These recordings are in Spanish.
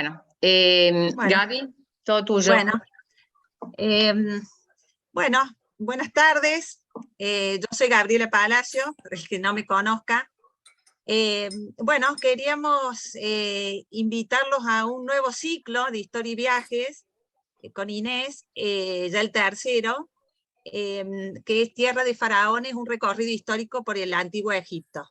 Bueno, Gaby, todo tuyo. Bueno, buenas tardes. Yo soy Gabriela Palacio, para el que no me conozca. Bueno, queríamos invitarlos a un nuevo ciclo de historia y viajes con Inés, ya el tercero, que es Tierra de Faraones, un recorrido histórico por el Antiguo Egipto.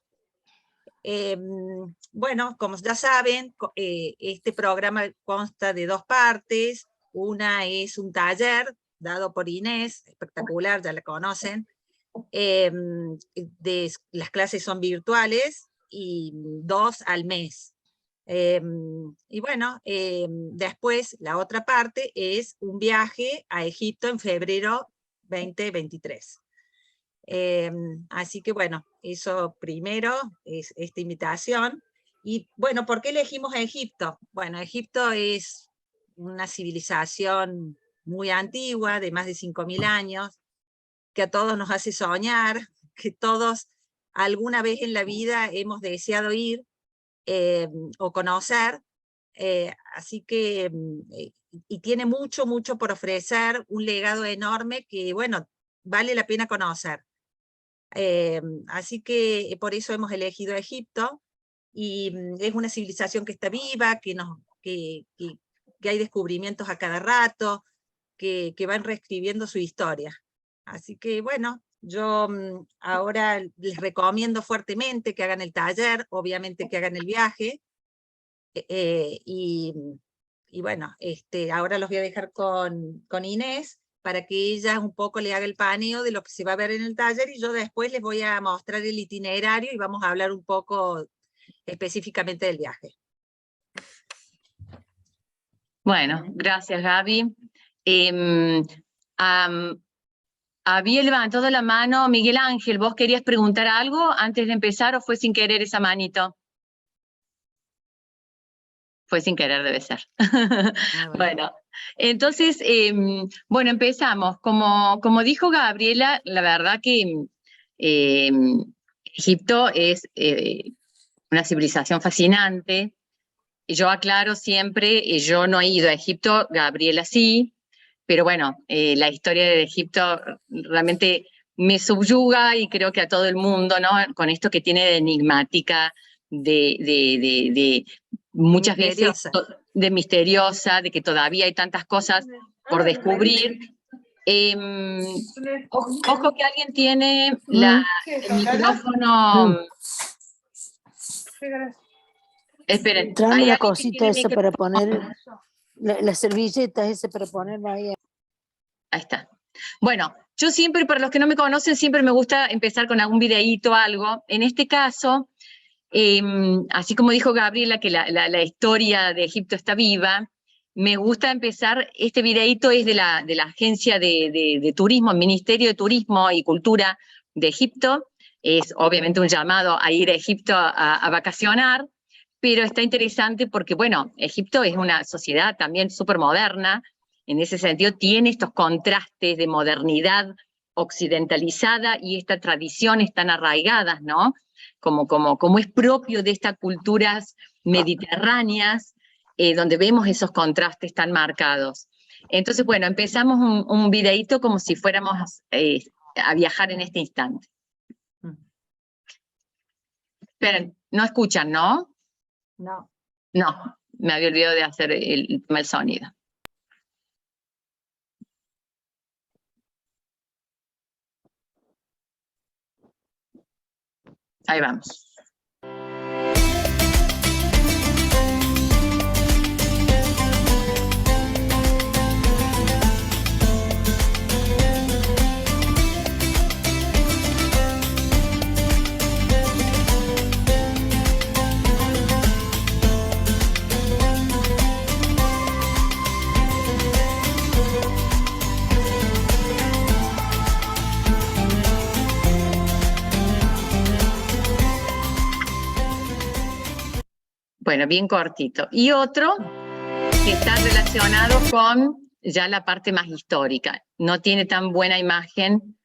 Bueno, como ya saben, este programa consta de dos partes. Una es un taller dado por Inés, espectacular, ya la conocen. Las clases son virtuales y 2 al mes. Y bueno, después la otra parte es un viaje a Egipto en febrero 2023. Así que bueno, eso primero es esta invitación. Y bueno, ¿por qué elegimos a Egipto? Bueno, Egipto es una civilización muy antigua, de más de 5000 años, que a todos nos hace soñar, que todos alguna vez en la vida hemos deseado ir o conocer, así que, y tiene mucho, mucho por ofrecer, un legado enorme que, bueno, vale la pena conocer. Así que por eso hemos elegido a Egipto, y es una civilización que está viva, que hay descubrimientos a cada rato, que van reescribiendo su historia. Así que bueno, yo ahora les recomiendo fuertemente que hagan el taller, obviamente que hagan el viaje, y bueno, ahora los voy a dejar con Inés, para que ella un poco le haga el paneo de lo que se va a ver en el taller, y yo después les voy a mostrar el itinerario y vamos a hablar un poco específicamente del viaje. Bueno, gracias, Gaby. Había levantado la mano Miguel Ángel. ¿Vos querías preguntar algo antes de empezar o fue sin querer esa manito? Fue sin querer, debe ser. Bueno, entonces, bueno, empezamos. Como dijo Gabriela, la verdad que Egipto es una civilización fascinante. Yo aclaro siempre, yo no he ido a Egipto, Gabriela sí, pero bueno, la historia de Egipto realmente me subyuga, y creo que a todo el mundo, ¿no? Con esto que tiene de enigmática, de muchas veces de misteriosa, de que todavía hay tantas cosas por descubrir. Ojo que alguien tiene el micrófono. Esperen. Tráeme la cosita esa para poner, las servilletas esa para poner ahí. Ahí está. Bueno, yo siempre, para los que no me conocen, siempre me gusta empezar con algún videíto o algo. En este caso, así como dijo Gabriela, que la historia de Egipto está viva, me gusta empezar, este videíto es de la Agencia de Turismo, el Ministerio de Turismo y Cultura de Egipto. Es obviamente un llamado a ir a Egipto a vacacionar, pero está interesante porque, bueno, Egipto es una sociedad también súper moderna. En ese sentido tiene estos contrastes de modernidad occidentalizada y estas tradiciones tan arraigadas, ¿no? Como es propio de estas culturas mediterráneas, donde vemos esos contrastes tan marcados. Entonces, bueno, empezamos un videíto como si fuéramos a viajar en este instante. Esperen, no escuchan, ¿no? No. No, me había olvidado de hacer el sonido. Ahí vamos. Bueno, bien cortito. Y otro que está relacionado con ya la parte más histórica. No tiene tan buena imagen.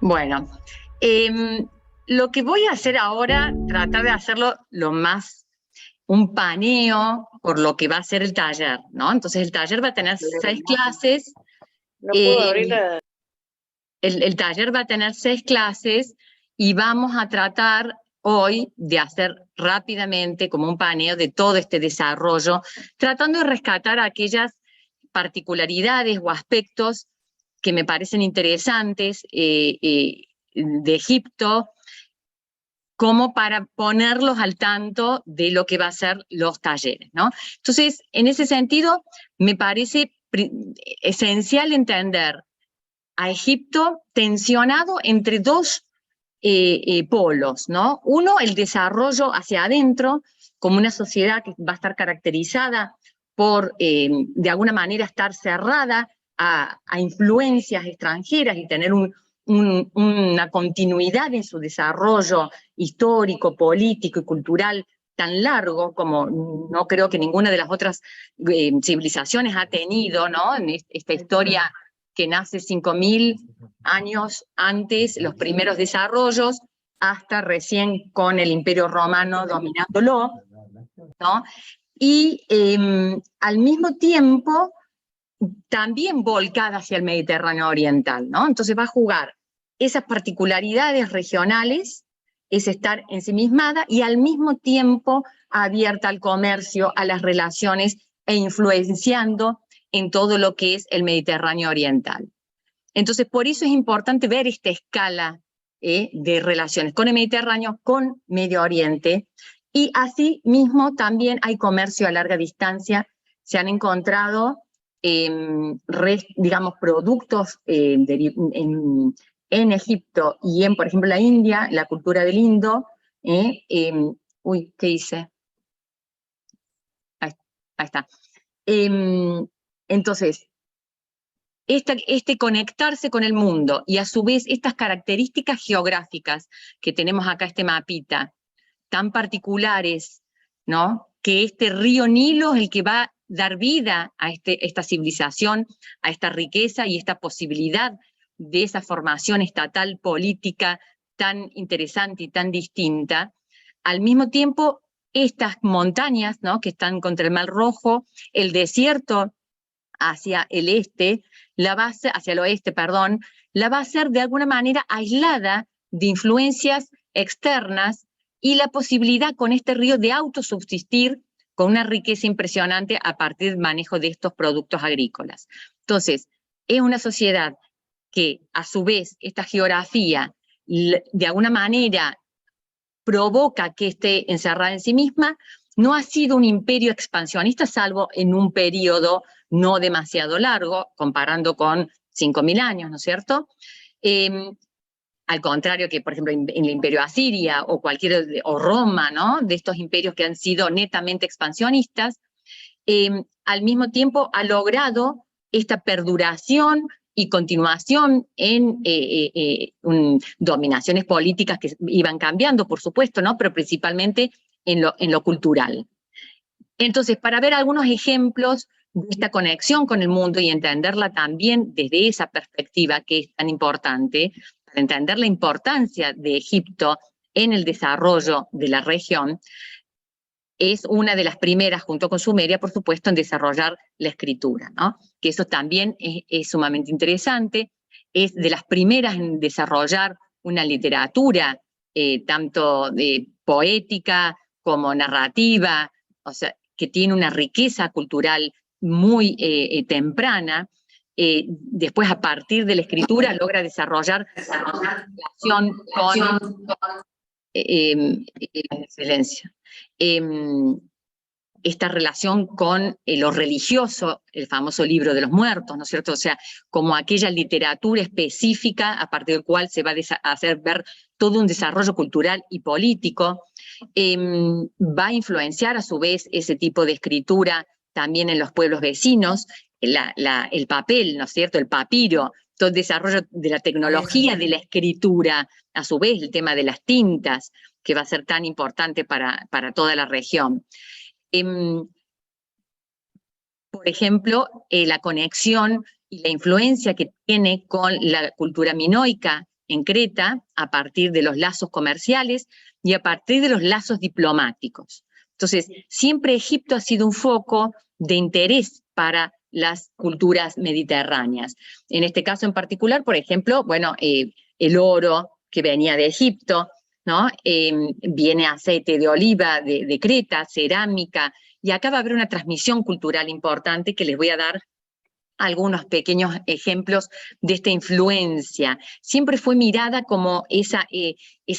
Bueno, lo que voy a hacer ahora, tratar de hacerlo lo más, un paneo por lo que va a ser el taller, ¿no? Entonces el taller va a tener 6 clases. No puedo abrir la... El taller va a tener 6 clases y vamos a tratar hoy de hacer rápidamente como un paneo de todo este desarrollo, tratando de rescatar aquellas particularidades o aspectos que me parecen interesantes de Egipto, como para ponerlos al tanto de lo que va a ser los talleres, ¿no? Entonces, en ese sentido, me parece esencial entender a Egipto tensionado entre 2 polos, ¿no? Uno, el desarrollo hacia adentro, como una sociedad que va a estar caracterizada por, de alguna manera, estar cerrada a influencias extranjeras y tener una continuidad en su desarrollo histórico, político y cultural tan largo como no creo que ninguna de las otras civilizaciones ha tenido, ¿no? En esta historia que nace 5.000 años antes, los primeros desarrollos, hasta recién con el Imperio Romano dominándolo, ¿no? Y al mismo tiempo también volcada hacia el Mediterráneo oriental, ¿no? Entonces va a jugar esas particularidades regionales, es estar ensimismada y al mismo tiempo abierta al comercio, a las relaciones e influenciando en todo lo que es el Mediterráneo oriental. Entonces, por eso es importante ver esta escala de relaciones con el Mediterráneo, con Medio Oriente, y así mismo también hay comercio a larga distancia. Se han encontrado, digamos, productos en Egipto y en, por ejemplo, la India, la cultura del Indo. Uy, ¿qué hice? Ahí está. Entonces, este conectarse con el mundo y a su vez estas características geográficas que tenemos acá, este mapita, tan particulares, ¿no? Que este río Nilo es el que va a dar vida a esta civilización, a esta riqueza y esta posibilidad de esa formación estatal política tan interesante y tan distinta. Al mismo tiempo, estas montañas, ¿no? Que están contra el Mar Rojo, el desierto hacia el este, hacia el oeste, perdón, la va a ser de alguna manera aislada de influencias externas y la posibilidad con este río de autosubsistir con una riqueza impresionante a partir del manejo de estos productos agrícolas. Entonces, es una sociedad que a su vez esta geografía de alguna manera provoca que esté encerrada en sí misma. No ha sido un imperio expansionista, salvo en un periodo no demasiado largo, comparando con 5.000 años, ¿no es cierto? Al contrario que, por ejemplo, en el imperio asiria o Roma, ¿no? De estos imperios que han sido netamente expansionistas, al mismo tiempo ha logrado esta perduración y continuación en dominaciones políticas que iban cambiando, por supuesto, ¿no? Pero principalmente en lo cultural. Entonces, para ver algunos ejemplos de esta conexión con el mundo y entenderla también desde esa perspectiva que es tan importante, para entender la importancia de Egipto en el desarrollo de la región, es una de las primeras, junto con Sumeria, por supuesto, en desarrollar la escritura, ¿no? Que eso también es sumamente interesante, es de las primeras en desarrollar una literatura, tanto poética como narrativa, o sea, que tiene una riqueza cultural muy temprana. Después, a partir de la escritura, logra desarrollar relación con... silencio. Esta relación con lo religioso, el famoso libro de los muertos, ¿no es cierto? O sea, como aquella literatura específica a partir del cual se va a hacer ver todo un desarrollo cultural y político, va a influenciar a su vez ese tipo de escritura también en los pueblos vecinos, el papel, ¿no es cierto?, el papiro, todo el desarrollo de la tecnología de la escritura, a su vez el tema de las tintas, que va a ser tan importante para toda la región. Por ejemplo, la conexión y la influencia que tiene con la cultura minoica en Creta a partir de los lazos comerciales y a partir de los lazos diplomáticos. Entonces, siempre Egipto ha sido un foco de interés para las culturas mediterráneas. En este caso en particular, por ejemplo, bueno, el oro que venía de Egipto, ¿no? Viene aceite de oliva de Creta, cerámica, y acá va a haber una transmisión cultural importante que les voy a dar algunos pequeños ejemplos de esta influencia. Siempre fue mirada como esa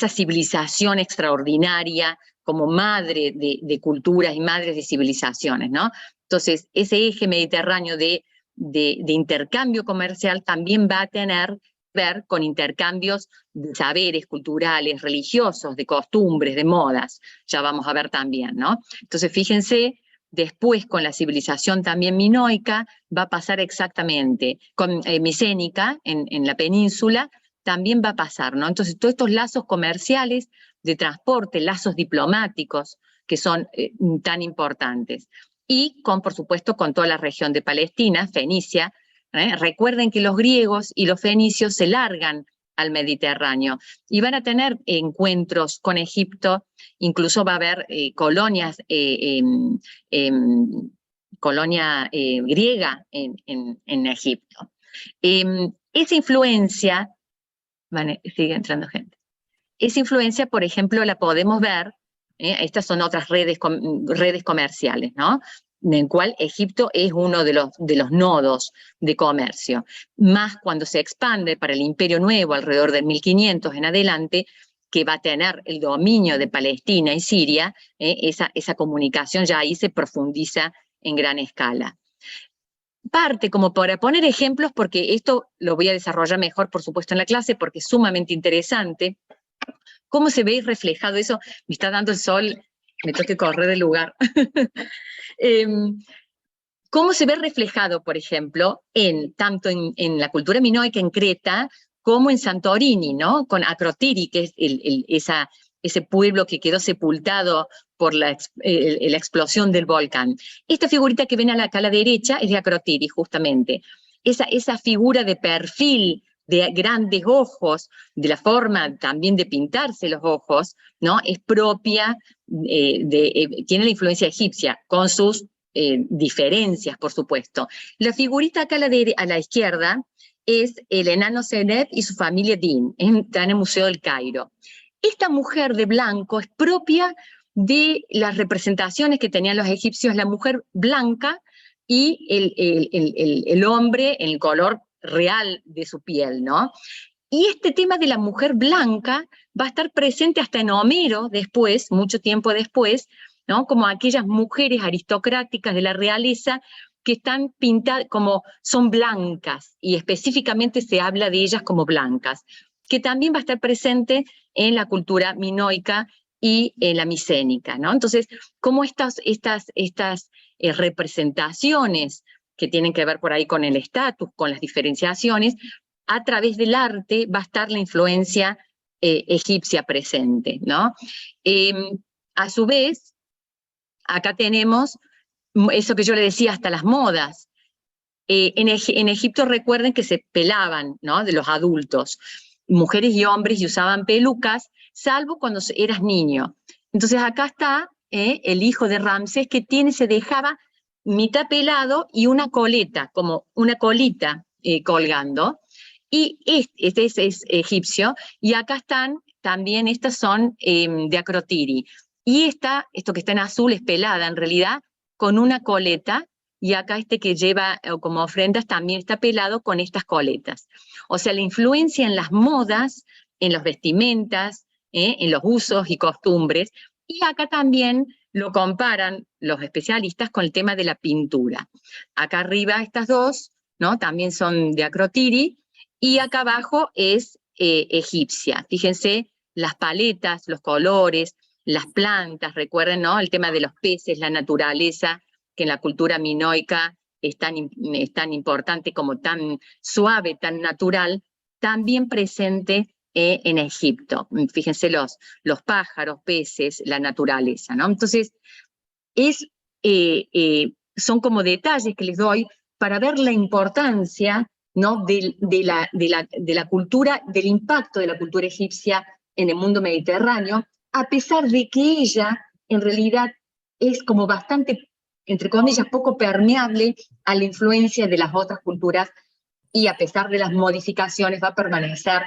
civilización extraordinaria, como madre de culturas y madres de civilizaciones, ¿no? Entonces, ese eje mediterráneo de intercambio comercial también va a tener ver con intercambios de saberes culturales, religiosos, de costumbres, de modas. Ya vamos a ver también, ¿no? Entonces, fíjense, después con la civilización también minoica va a pasar exactamente, con micénica en la península también va a pasar, ¿no? Entonces todos estos lazos comerciales de transporte, lazos diplomáticos que son tan importantes. Y con, por supuesto, con toda la región de Palestina, Fenicia. Recuerden que los griegos y los fenicios se largan al Mediterráneo y van a tener encuentros con Egipto, incluso va a haber colonias, colonia griega en Egipto. Esa influencia, sigue entrando gente, esa influencia, por ejemplo, la podemos ver, estas son otras redes comerciales, ¿no? En el cual Egipto es uno de los nodos de comercio. Más cuando se expande para el Imperio Nuevo, alrededor del 1500 en adelante, que va a tener el dominio de Palestina y Siria, esa comunicación ya ahí se profundiza en gran escala. Parte como para poner ejemplos, porque esto lo voy a desarrollar mejor, por supuesto, en la clase, porque es sumamente interesante. ¿Cómo se ve reflejado eso? Me está dando el sol, me tengo que correr del lugar. ¿Cómo se ve reflejado, por ejemplo, tanto en la cultura minoica en Creta, como en Santorini, ¿no? Con Akrotiri, que es ese pueblo que quedó sepultado por la explosión del volcán. Esta figurita que ven acá a la derecha es de Akrotiri, justamente. Esa figura de perfil, de grandes ojos, de la forma también de pintarse los ojos, ¿no? Es propia, tiene la influencia egipcia, con sus diferencias, por supuesto. La figurita acá a la izquierda es el enano Senef y su familia Din, está en el Museo del Cairo. Esta mujer de blanco es propia de las representaciones que tenían los egipcios, la mujer blanca y el hombre en el color real de su piel, ¿no? Y este tema de la mujer blanca va a estar presente hasta en Homero después, mucho tiempo después, ¿no? Como aquellas mujeres aristocráticas de la realeza que están pintadas como son blancas, y específicamente se habla de ellas como blancas, que también va a estar presente en la cultura minoica y en la micénica, ¿no? Entonces, como estas representaciones que tienen que ver por ahí con el estatus, con las diferenciaciones, a través del arte va a estar la influencia egipcia presente, ¿no? A su vez, acá tenemos eso que yo le decía, hasta las modas. En Egipto recuerden que se pelaban, ¿no? De los adultos, mujeres y hombres, y usaban pelucas, salvo cuando eras niño. Entonces acá está el hijo de Ramsés que se dejaba mitad pelado y una coleta, como una colita colgando, y este es egipcio, y acá están también, estas son de Akrotiri, y esto que está en azul es pelada en realidad, con una coleta, y acá que lleva como ofrendas también está pelado con estas coletas. O sea, la influencia en las modas, en las vestimentas, en los usos y costumbres, y acá también lo comparan los especialistas con el tema de la pintura. Acá arriba estas dos, ¿no? También son de Akrotiri, y acá abajo es egipcia. Fíjense las paletas, los colores, las plantas, recuerden, ¿no? El tema de los peces, la naturaleza, que en la cultura minoica es tan importante, como tan suave, tan natural, también presente en Egipto. Fíjense los pájaros, peces, la naturaleza, ¿no? Entonces, son como detalles que les doy para ver la importancia ¿no? de la cultura, del impacto de la cultura egipcia en el mundo mediterráneo, a pesar de que ella en realidad es como bastante, entre comillas, poco permeable a la influencia de las otras culturas, y a pesar de las modificaciones va a permanecer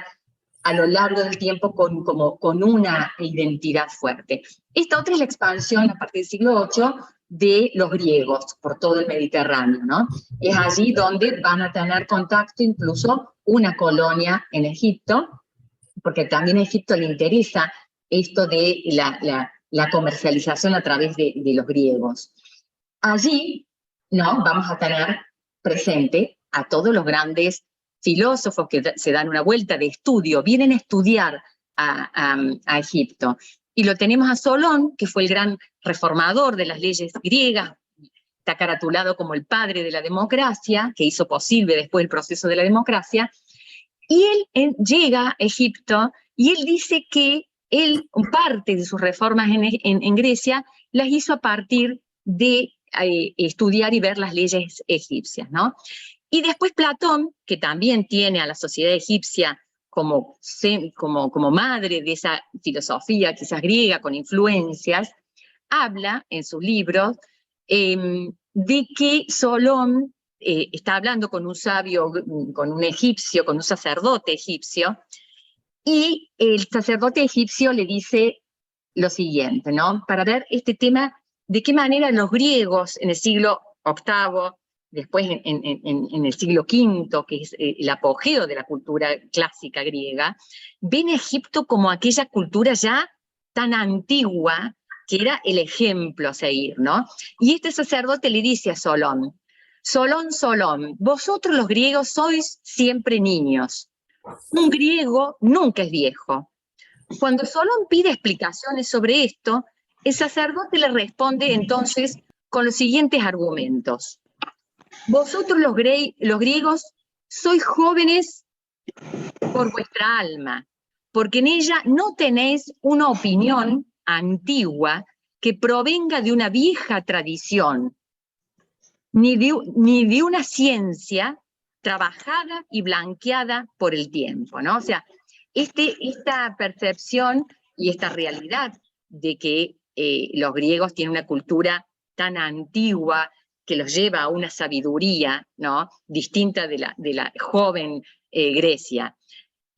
a lo largo del tiempo con una identidad fuerte. Esta otra es la expansión a partir del siglo VIII de los griegos por todo el Mediterráneo, ¿no? Es allí donde van a tener contacto incluso una colonia en Egipto, porque también a Egipto le interesa esto de la comercialización a través de los griegos. Allí, ¿no? Vamos a tener presente a todos los grandes filósofos que se dan una vuelta de estudio, vienen a estudiar a Egipto. Y lo tenemos a Solón, que fue el gran reformador de las leyes griegas, está caratulado como el padre de la democracia, que hizo posible después el proceso de la democracia, y él llega a Egipto y él dice que él, parte de sus reformas en Grecia, las hizo a partir de estudiar y ver las leyes egipcias, ¿no? Y después Platón, que también tiene a la sociedad egipcia como madre de esa filosofía quizás griega con influencias, habla en sus libros de que Solón está hablando con un sabio, con un egipcio, con un sacerdote egipcio, y el sacerdote egipcio le dice lo siguiente, ¿no? Para ver este tema, de qué manera los griegos en el siglo VIII, después en el siglo V, que es el apogeo de la cultura clásica griega, ven a Egipto como aquella cultura ya tan antigua que era el ejemplo a seguir, ¿no? Y este sacerdote le dice a Solón, Solón, Solón, vosotros los griegos sois siempre niños. Un griego nunca es viejo. Cuando Solón pide explicaciones sobre esto, el sacerdote le responde entonces con los siguientes argumentos. Vosotros los griegos sois jóvenes por vuestra alma, porque en ella no tenéis una opinión antigua que provenga de una vieja tradición, ni de una ciencia trabajada y blanqueada por el tiempo, ¿no? O sea, esta percepción y esta realidad de que los griegos tienen una cultura tan antigua que los lleva a una sabiduría, ¿no? Distinta de la joven Grecia.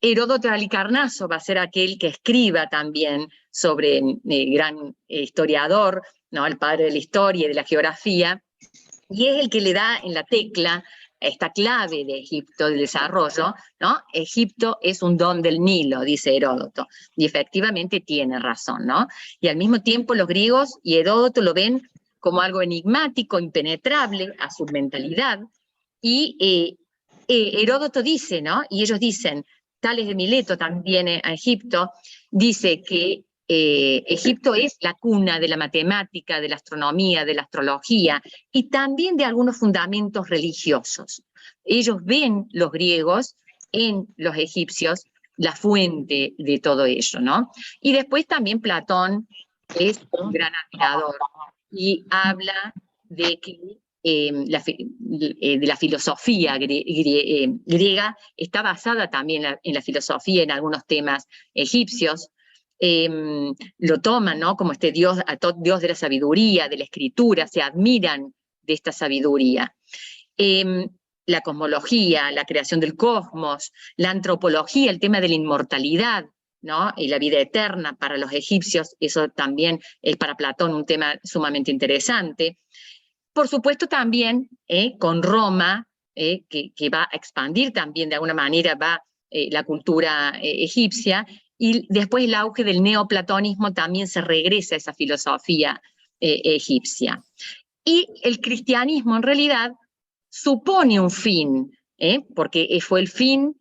Heródoto de Halicarnaso va a ser aquel que escriba también sobre gran historiador, ¿no? El padre de la historia y de la geografía, y es el que le da en la tecla esta clave de Egipto, del desarrollo, ¿no? Egipto es un don del Nilo, dice Heródoto, y efectivamente tiene razón, ¿no? Y al mismo tiempo los griegos y Heródoto lo ven como algo enigmático, impenetrable a su mentalidad, y Heródoto dice, ¿no? Y ellos dicen, Tales de Mileto también viene a Egipto, dice que Egipto es la cuna de la matemática, de la astronomía, de la astrología y también de algunos fundamentos religiosos. Ellos ven, los griegos, en los egipcios la fuente de todo ello, ¿no? Y después también Platón es un gran admirador y habla de que de la filosofía griega está basada también en la filosofía, en algunos temas egipcios. Lo toman, ¿no? Como este Dios, Dios de la sabiduría, de la escritura, se admiran de esta sabiduría. La cosmología, la creación del cosmos, la antropología, el tema de la inmortalidad, ¿no? Y la vida eterna para los egipcios, eso también es para Platón un tema sumamente interesante. Por supuesto también con Roma, que va a expandir también de alguna manera la cultura egipcia, y después el auge del neoplatonismo también se regresa a esa filosofía egipcia. Y el cristianismo en realidad supone un fin, porque fue el fin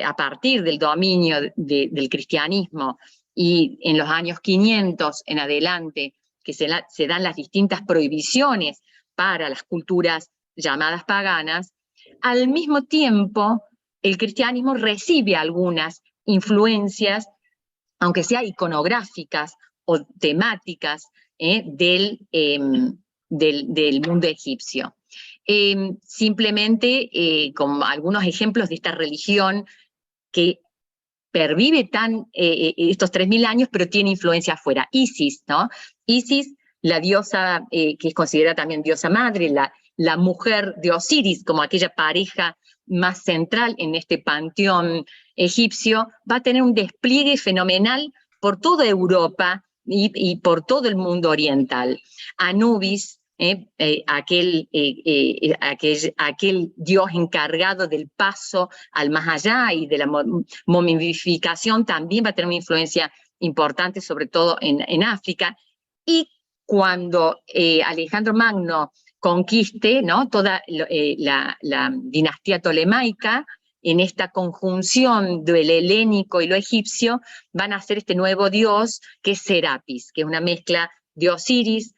a partir del dominio del cristianismo y en los años 500 en adelante, que se dan las distintas prohibiciones para las culturas llamadas paganas, al mismo tiempo el cristianismo recibe algunas influencias, aunque sea iconográficas o temáticas, del mundo egipcio. simplemente con algunos ejemplos de esta religión que pervive estos 3000 años, pero tiene influencia afuera. Isis, ¿no? Isis, la diosa que es considerada también diosa madre, la mujer de Osiris, como aquella pareja más central en este panteón egipcio, va a tener un despliegue fenomenal por toda Europa y por todo el mundo oriental. Anubis, aquel dios encargado del paso al más allá y de la momificación, también va a tener una influencia importante, sobre todo en África. Y cuando Alejandro Magno conquiste, ¿no?, toda la dinastía tolemaica, en esta conjunción del helénico y lo egipcio, van a hacer este nuevo dios que es Serapis, que es una mezcla de Osiris,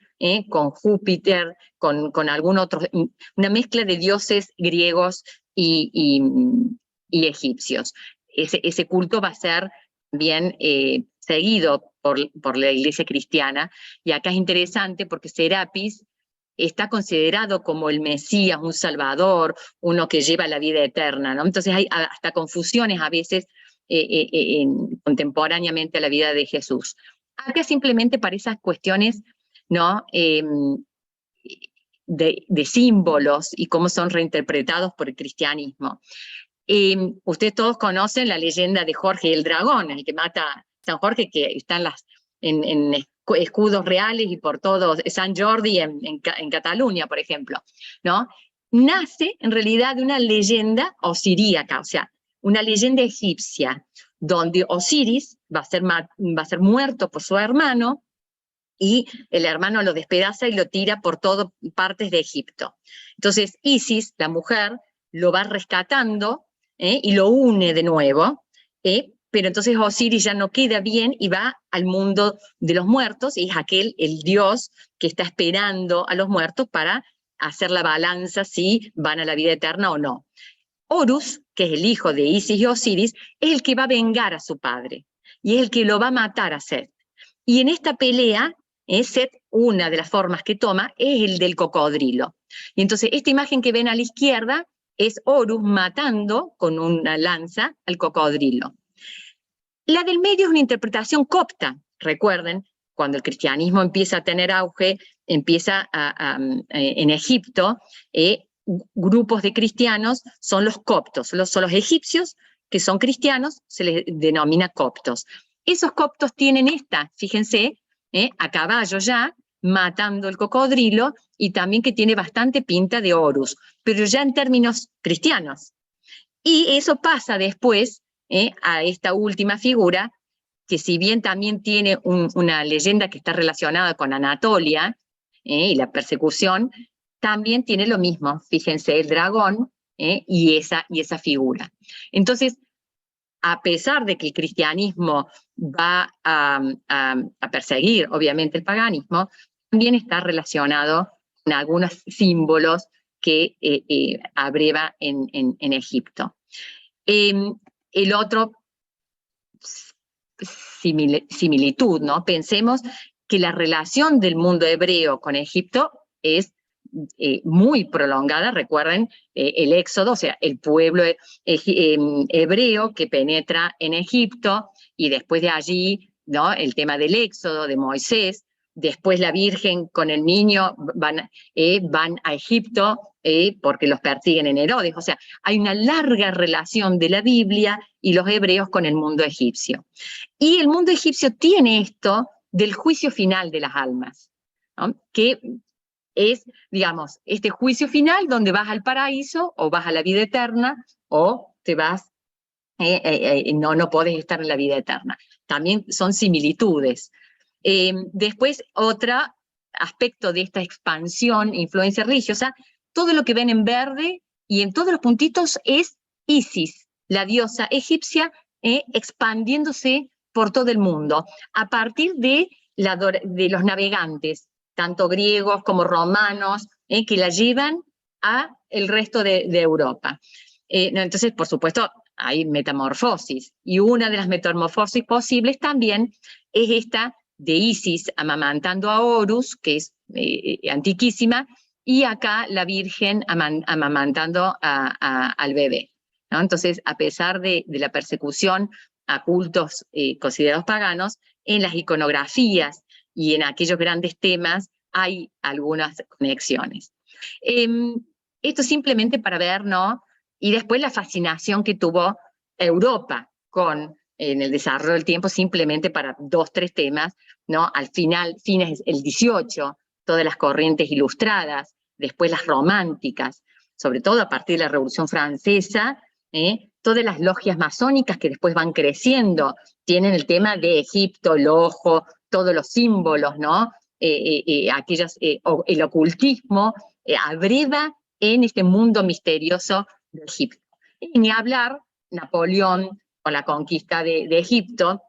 con Júpiter, con algún otro, una mezcla de dioses griegos y egipcios. Ese culto va a ser bien seguido por la iglesia cristiana, y acá es interesante porque Serapis está considerado como el Mesías, un Salvador, uno que lleva la vida eterna, ¿no? Entonces hay hasta confusiones a veces contemporáneamente a la vida de Jesús. Acá simplemente para esas cuestiones, ¿no?, de símbolos y cómo son reinterpretados por el cristianismo. Ustedes todos conocen la leyenda de Jorge el Dragón, el que mata a San Jorge, que está en escudos reales y por todo San Jordi en Cataluña, por ejemplo, ¿no? Nace en realidad de una leyenda osiríaca, o sea, una leyenda egipcia, donde Osiris va a ser muerto por su hermano, y el hermano lo despedaza y lo tira por todas partes de Egipto. Entonces Isis, la mujer, lo va rescatando y lo une de nuevo, pero entonces Osiris ya no queda bien y va al mundo de los muertos, y es el dios que está esperando a los muertos para hacer la balanza si van a la vida eterna o no. Horus, que es el hijo de Isis y Osiris, es el que va a vengar a su padre, y es el que lo va a matar a Set. Y en esta pelea, Set, una de las formas que toma es el del cocodrilo. Y entonces esta imagen que ven a la izquierda es Horus matando con una lanza al cocodrilo. La del medio es una interpretación copta. Recuerden, cuando el cristianismo empieza a tener auge, empieza en Egipto, grupos de cristianos son los coptos, son los egipcios que son cristianos, se les denomina coptos. Esos coptos tienen fíjense, a caballo ya, matando el cocodrilo, y también que tiene bastante pinta de Horus, pero ya en términos cristianos. Y eso pasa después a esta última figura, que si bien también tiene una leyenda que está relacionada con Anatolia y la persecución, también tiene lo mismo, fíjense, el dragón y esa figura. Entonces, a pesar de que el cristianismo va a perseguir, obviamente, el paganismo, también está relacionado con algunos símbolos que abreva en Egipto. El otro, similitud, ¿no? Pensemos que la relación del mundo hebreo con Egipto es muy prolongada. Recuerden el Éxodo, o sea, el pueblo hebreo que penetra en Egipto, y después de allí, ¿no?, el tema del Éxodo de Moisés, después la Virgen con el niño van a Egipto porque los persiguen en Herodes. O sea, hay una larga relación de la Biblia y los hebreos con el mundo egipcio. Y el mundo egipcio tiene esto del juicio final de las almas, ¿no?, que es, digamos, este juicio final donde vas al paraíso o vas a la vida eterna, o te vas, no podés estar en la vida eterna. También son similitudes. Después, otro aspecto de esta expansión, influencia religiosa, todo lo que ven en verde y en todos los puntitos es Isis, la diosa egipcia, expandiéndose por todo el mundo, a partir de los navegantes, tanto griegos como romanos, que la llevan a el resto de Europa. Entonces, por supuesto, hay metamorfosis, y una de las metamorfosis posibles también es esta de Isis amamantando a Horus, que es antiquísima, y acá la Virgen amamantando al bebé, ¿no? Entonces, a pesar de la persecución a cultos considerados paganos, en las iconografías y en aquellos grandes temas hay algunas conexiones. Esto simplemente para ver, ¿no? Y después la fascinación que tuvo Europa en el desarrollo del tiempo, simplemente para 2, 3 temas, ¿no? Al final, fines del 18, todas las corrientes ilustradas, después las románticas, sobre todo a partir de la Revolución Francesa, todas las logias masónicas que después van creciendo, tienen el tema de Egipto, el ojo, todos los símbolos, ¿no? El ocultismo abreva en este mundo misterioso de Egipto. Y ni hablar Napoleón con la conquista de Egipto,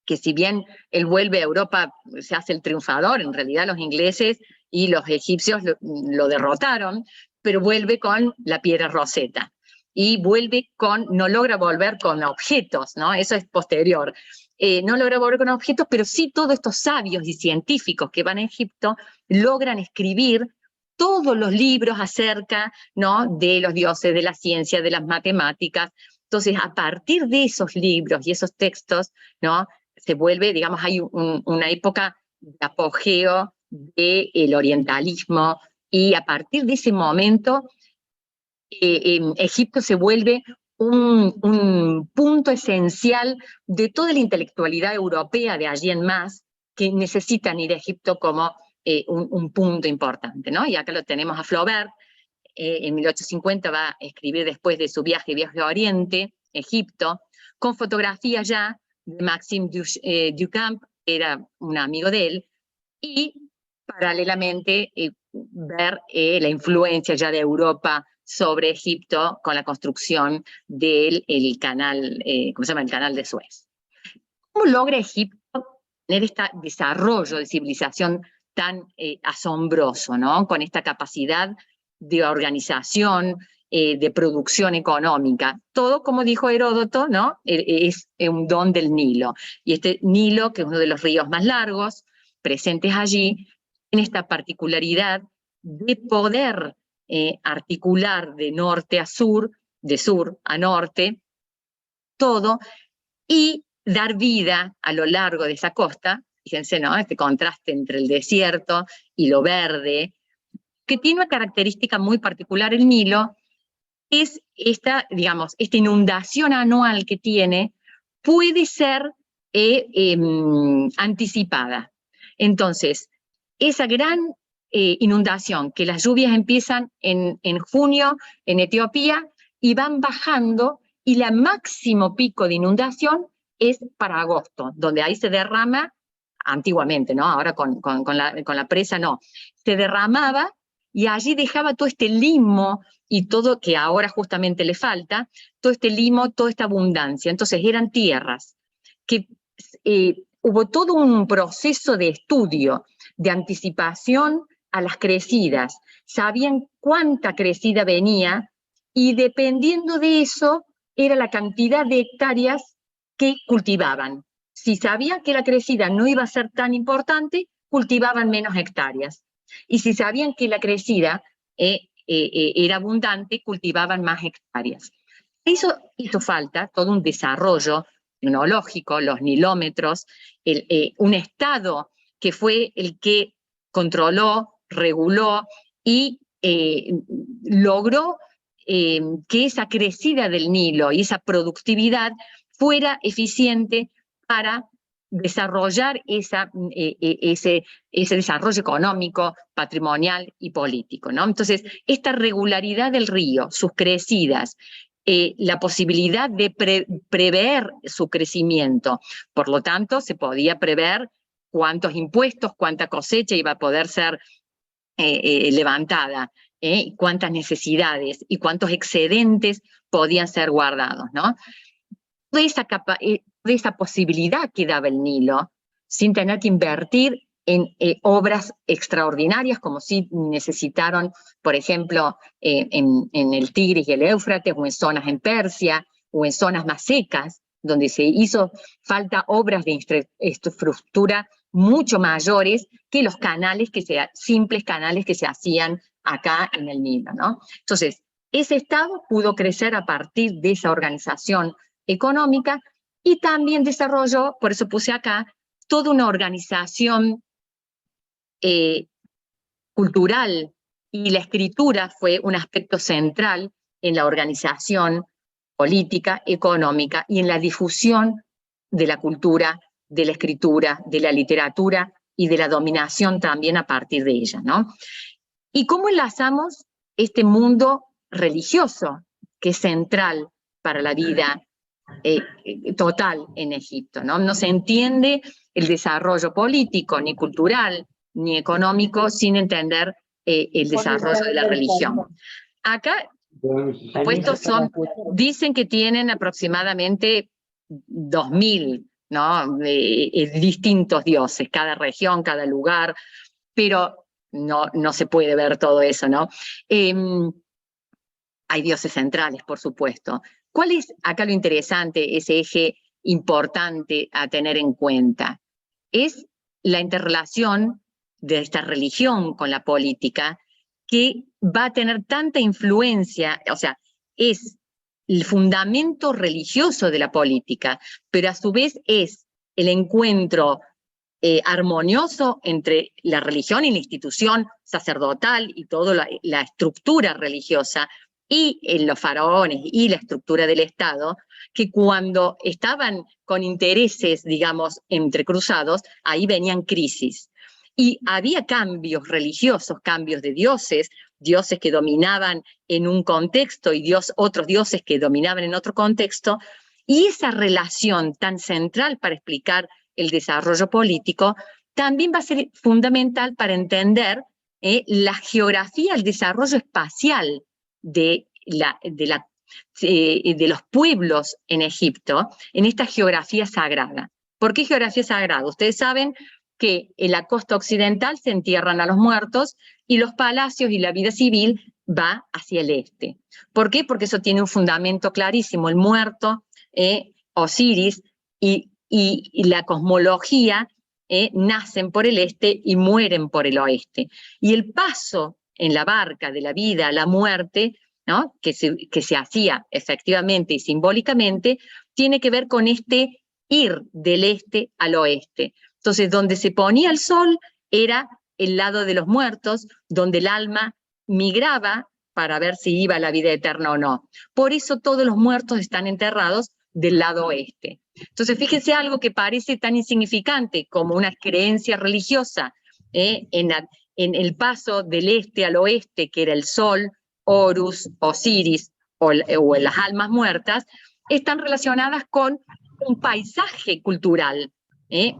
que si bien él vuelve a Europa, se hace el triunfador, en realidad los ingleses y los egipcios lo derrotaron, pero vuelve con la piedra Rosetta. Y no logra volver con objetos, ¿no? Eso es posterior. No logra volver con objetos, pero sí todos estos sabios y científicos que van a Egipto logran escribir todos los libros acerca, ¿no? De los dioses, de la ciencia, de las matemáticas. Entonces, a partir de esos libros y esos textos, ¿no? Se vuelve, digamos, hay una época de apogeo del orientalismo, y a partir de ese momento Egipto se vuelve un punto esencial de toda la intelectualidad europea de allí en más, que necesitan ir a Egipto como un punto importante, ¿no? Y acá lo tenemos a Flaubert, en 1850 va a escribir después de su viaje a Oriente, Egipto, con fotografías ya de Maxime Duchamp, que era un amigo de él, y paralelamente ver la influencia ya de Europa sobre Egipto con la construcción del canal, ¿cómo se llama? El canal de Suez. ¿Cómo logra Egipto tener este desarrollo de civilización tan asombroso, ¿no? Con esta capacidad de organización, de producción económica? Todo, como dijo Heródoto, ¿no? Es un don del Nilo. Y este Nilo, que es uno de los ríos más largos presentes allí, tiene esta particularidad de poder articular de norte a sur, de sur a norte, todo, y dar vida a lo largo de esa costa. Fíjense, ¿no? Este contraste entre el desierto y lo verde, que tiene una característica muy particular el Nilo, es esta, digamos, esta inundación anual que tiene, puede ser anticipada. Entonces, esa gran inundación, que las lluvias empiezan en junio en Etiopía y van bajando, y la máximo pico de inundación es para agosto, donde ahí se derrama, antiguamente, ¿no? Ahora con la presa no, se derramaba y allí dejaba todo este limo y todo que ahora justamente le falta, todo este limo, toda esta abundancia. Entonces eran tierras que hubo todo un proceso de estudio, de anticipación a las crecidas. Sabían cuánta crecida venía y dependiendo de eso era la cantidad de hectáreas que cultivaban. Si sabían que la crecida no iba a ser tan importante, cultivaban menos hectáreas. Y si sabían que la crecida era abundante, cultivaban más hectáreas. Eso hizo falta todo un desarrollo tecnológico, los nilómetros, un Estado que fue el que controló, reguló y logró que esa crecida del Nilo y esa productividad fuera eficiente para desarrollar ese desarrollo económico, patrimonial y político, ¿no? Entonces, esta regularidad del río, sus crecidas, la posibilidad de prever su crecimiento, por lo tanto, se podía prever cuántos impuestos, cuánta cosecha iba a poder ser levantada, cuántas necesidades y cuántos excedentes podían ser guardados, ¿no? Toda esa posibilidad que daba el Nilo, sin tener que invertir en obras extraordinarias, como si necesitaron, por ejemplo, en el Tigris y el Éufrates, o en zonas en Persia, o en zonas más secas, donde se hizo falta obras de infraestructura mucho mayores que los canales simples canales que se hacían acá en el Nilo, ¿no? Entonces, ese Estado pudo crecer a partir de esa organización económica y también desarrolló, por eso puse acá, toda una organización cultural, y la escritura fue un aspecto central en la organización política, económica y en la difusión de la cultura, de la escritura, de la literatura y de la dominación también a partir de ella, ¿no? ¿Y cómo enlazamos este mundo religioso que es central para la vida total en Egipto, ¿no? No se entiende el desarrollo político, ni cultural, ni económico, sin entender el desarrollo de la religión. Acá, puestos dicen que tienen aproximadamente 2000, ¿no? Distintos dioses, cada región, cada lugar, pero no se puede ver todo eso, ¿no? Hay dioses centrales, por supuesto. ¿Cuál es acá lo interesante, ese eje importante a tener en cuenta? Es la interrelación de esta religión con la política, que va a tener tanta influencia, o sea, es el fundamento religioso de la política, pero a su vez es el encuentro armonioso entre la religión y la institución sacerdotal y toda la estructura religiosa, y los faraones y la estructura del Estado, que cuando estaban con intereses, digamos, entrecruzados, ahí venían crisis. Y había cambios religiosos, cambios de dioses que dominaban en un contexto y otros dioses que dominaban en otro contexto, y esa relación tan central para explicar el desarrollo político también va a ser fundamental para entender la geografía, el desarrollo espacial de los pueblos en Egipto, en esta geografía sagrada. ¿Por qué geografía sagrada? Ustedes saben que en la costa occidental se entierran a los muertos y los palacios y la vida civil va hacia el este. ¿Por qué? Porque eso tiene un fundamento clarísimo. El muerto, Osiris y la cosmología nacen por el este y mueren por el oeste. Y el paso en la barca de la vida a la muerte, ¿no? que se hacía efectivamente y simbólicamente, tiene que ver con este ir del este al oeste. Entonces, donde se ponía el sol era el lado de los muertos, donde el alma migraba para ver si iba a la vida eterna o no. Por eso todos los muertos están enterrados del lado oeste. Entonces, fíjense algo que parece tan insignificante como una creencia religiosa en el paso del este al oeste, que era el sol, Horus, Osiris o las almas muertas, están relacionadas con un paisaje cultural,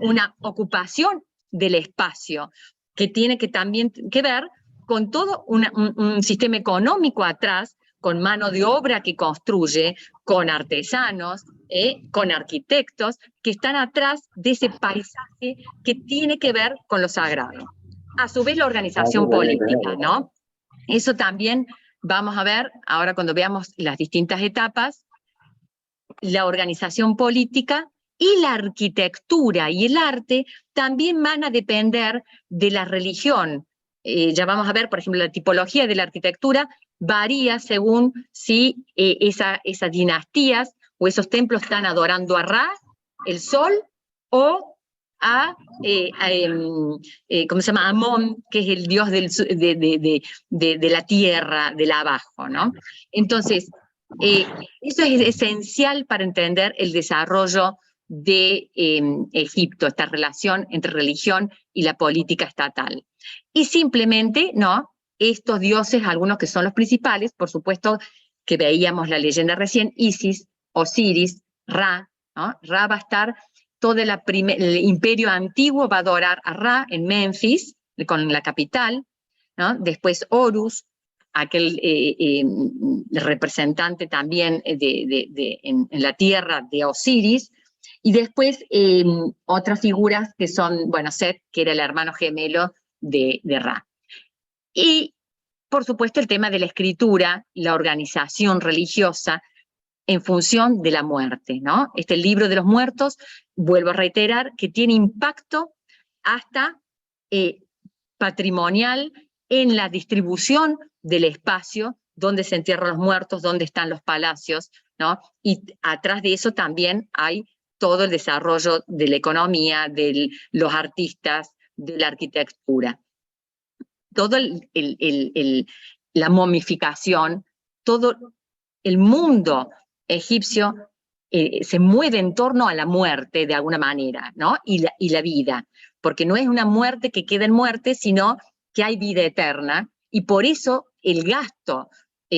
una ocupación del espacio, que tiene que también que ver con todo un sistema económico atrás, con mano de obra que construye, con artesanos, con arquitectos, que están atrás de ese paisaje que tiene que ver con lo sagrado. A su vez la organización política, ¿no? Eso también vamos a ver, ahora cuando veamos las distintas etapas, la organización política y la arquitectura y el arte también van a depender de la religión. Ya vamos a ver, por ejemplo, la tipología de la arquitectura varía según si esas dinastías o esos templos están adorando a Ra, el sol, o ¿cómo se llama? Amón, que es el dios de la tierra, del abajo, ¿no? Entonces, eso es esencial para entender el desarrollo de Egipto, esta relación entre religión y la política estatal. Y simplemente, ¿no? Estos dioses, algunos que son los principales, por supuesto que veíamos la leyenda recién, Isis, Osiris, Ra, ¿no? Ra va a estar, todo el imperio antiguo va a adorar a Ra en Memphis, con la capital, ¿no? Después Horus, aquel representante también en la tierra de Osiris, y después otras figuras que son, bueno, Set, que era el hermano gemelo de Ra. Y, por supuesto, el tema de la escritura, la organización religiosa en función de la muerte, ¿no? Este libro de los muertos, vuelvo a reiterar, que tiene impacto hasta patrimonial en la distribución del espacio donde se entierran los muertos, donde están los palacios, ¿no? Y atrás de eso también hay todo el desarrollo de la economía, de los artistas, de la arquitectura. Todo la momificación, todo el mundo egipcio se mueve en torno a la muerte de alguna manera, ¿no? Y la vida, porque no es una muerte que queda en muerte, sino que hay vida eterna, y por eso el gasto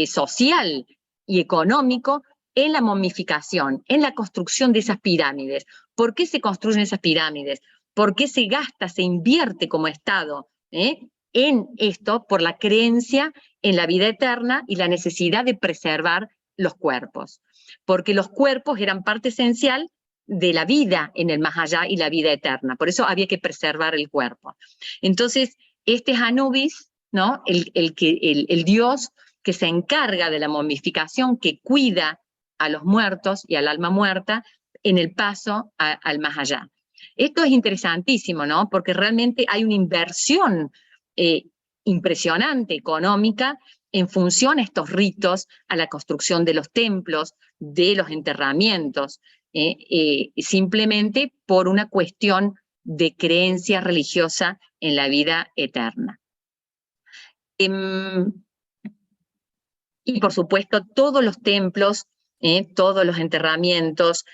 social y económico en la momificación, en la construcción de esas pirámides. ¿Por qué se construyen esas pirámides? ¿Por qué se gasta, se invierte como Estado en esto? Por la creencia en la vida eterna y la necesidad de preservar los cuerpos, porque los cuerpos eran parte esencial de la vida en el más allá y la vida eterna, por eso había que preservar el cuerpo. Entonces, este es Anubis, ¿no? el dios que se encarga de la momificación, que cuida a los muertos y al alma muerta en el paso al más allá. Esto es interesantísimo, ¿no? Porque realmente hay una inversión impresionante económica en función a estos ritos, a la construcción de los templos, de los enterramientos, simplemente por una cuestión de creencia religiosa en la vida eterna. Y por supuesto todos los templos, todos los enterramientos,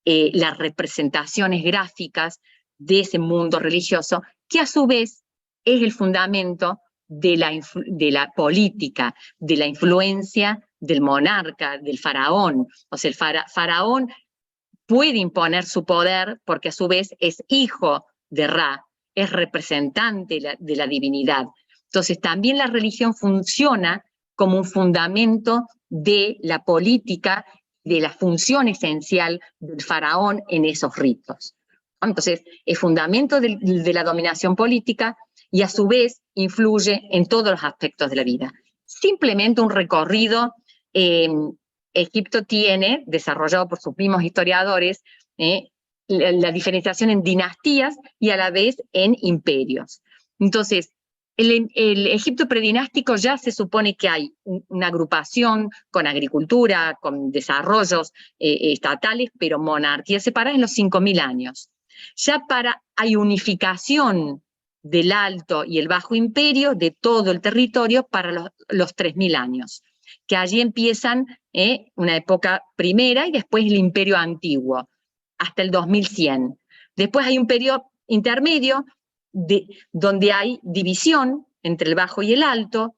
las representaciones gráficas de ese mundo religioso, que a su vez es el fundamento de la política, de la influencia del monarca, del faraón. O sea, el faraón puede imponer su poder porque a su vez es hijo de Ra, es representante de la divinidad. Entonces también la religión funciona como un fundamento de la política, de la función esencial del faraón en esos ritos. Entonces, es fundamento de la dominación política y a su vez influye en todos los aspectos de la vida. Simplemente un recorrido, Egipto tiene, desarrollado por sus mismos historiadores, la diferenciación en dinastías y a la vez en imperios. Entonces, el Egipto predinástico ya se supone que hay una agrupación con agricultura, con desarrollos estatales, pero monarquías separadas en los 5.000 años. Ya hay unificación del Alto y el Bajo Imperio, de todo el territorio, para los 3.000 años, que allí empiezan una época primera y después el Imperio Antiguo, hasta el 2100. Después hay un periodo intermedio donde hay división entre el Bajo y el Alto,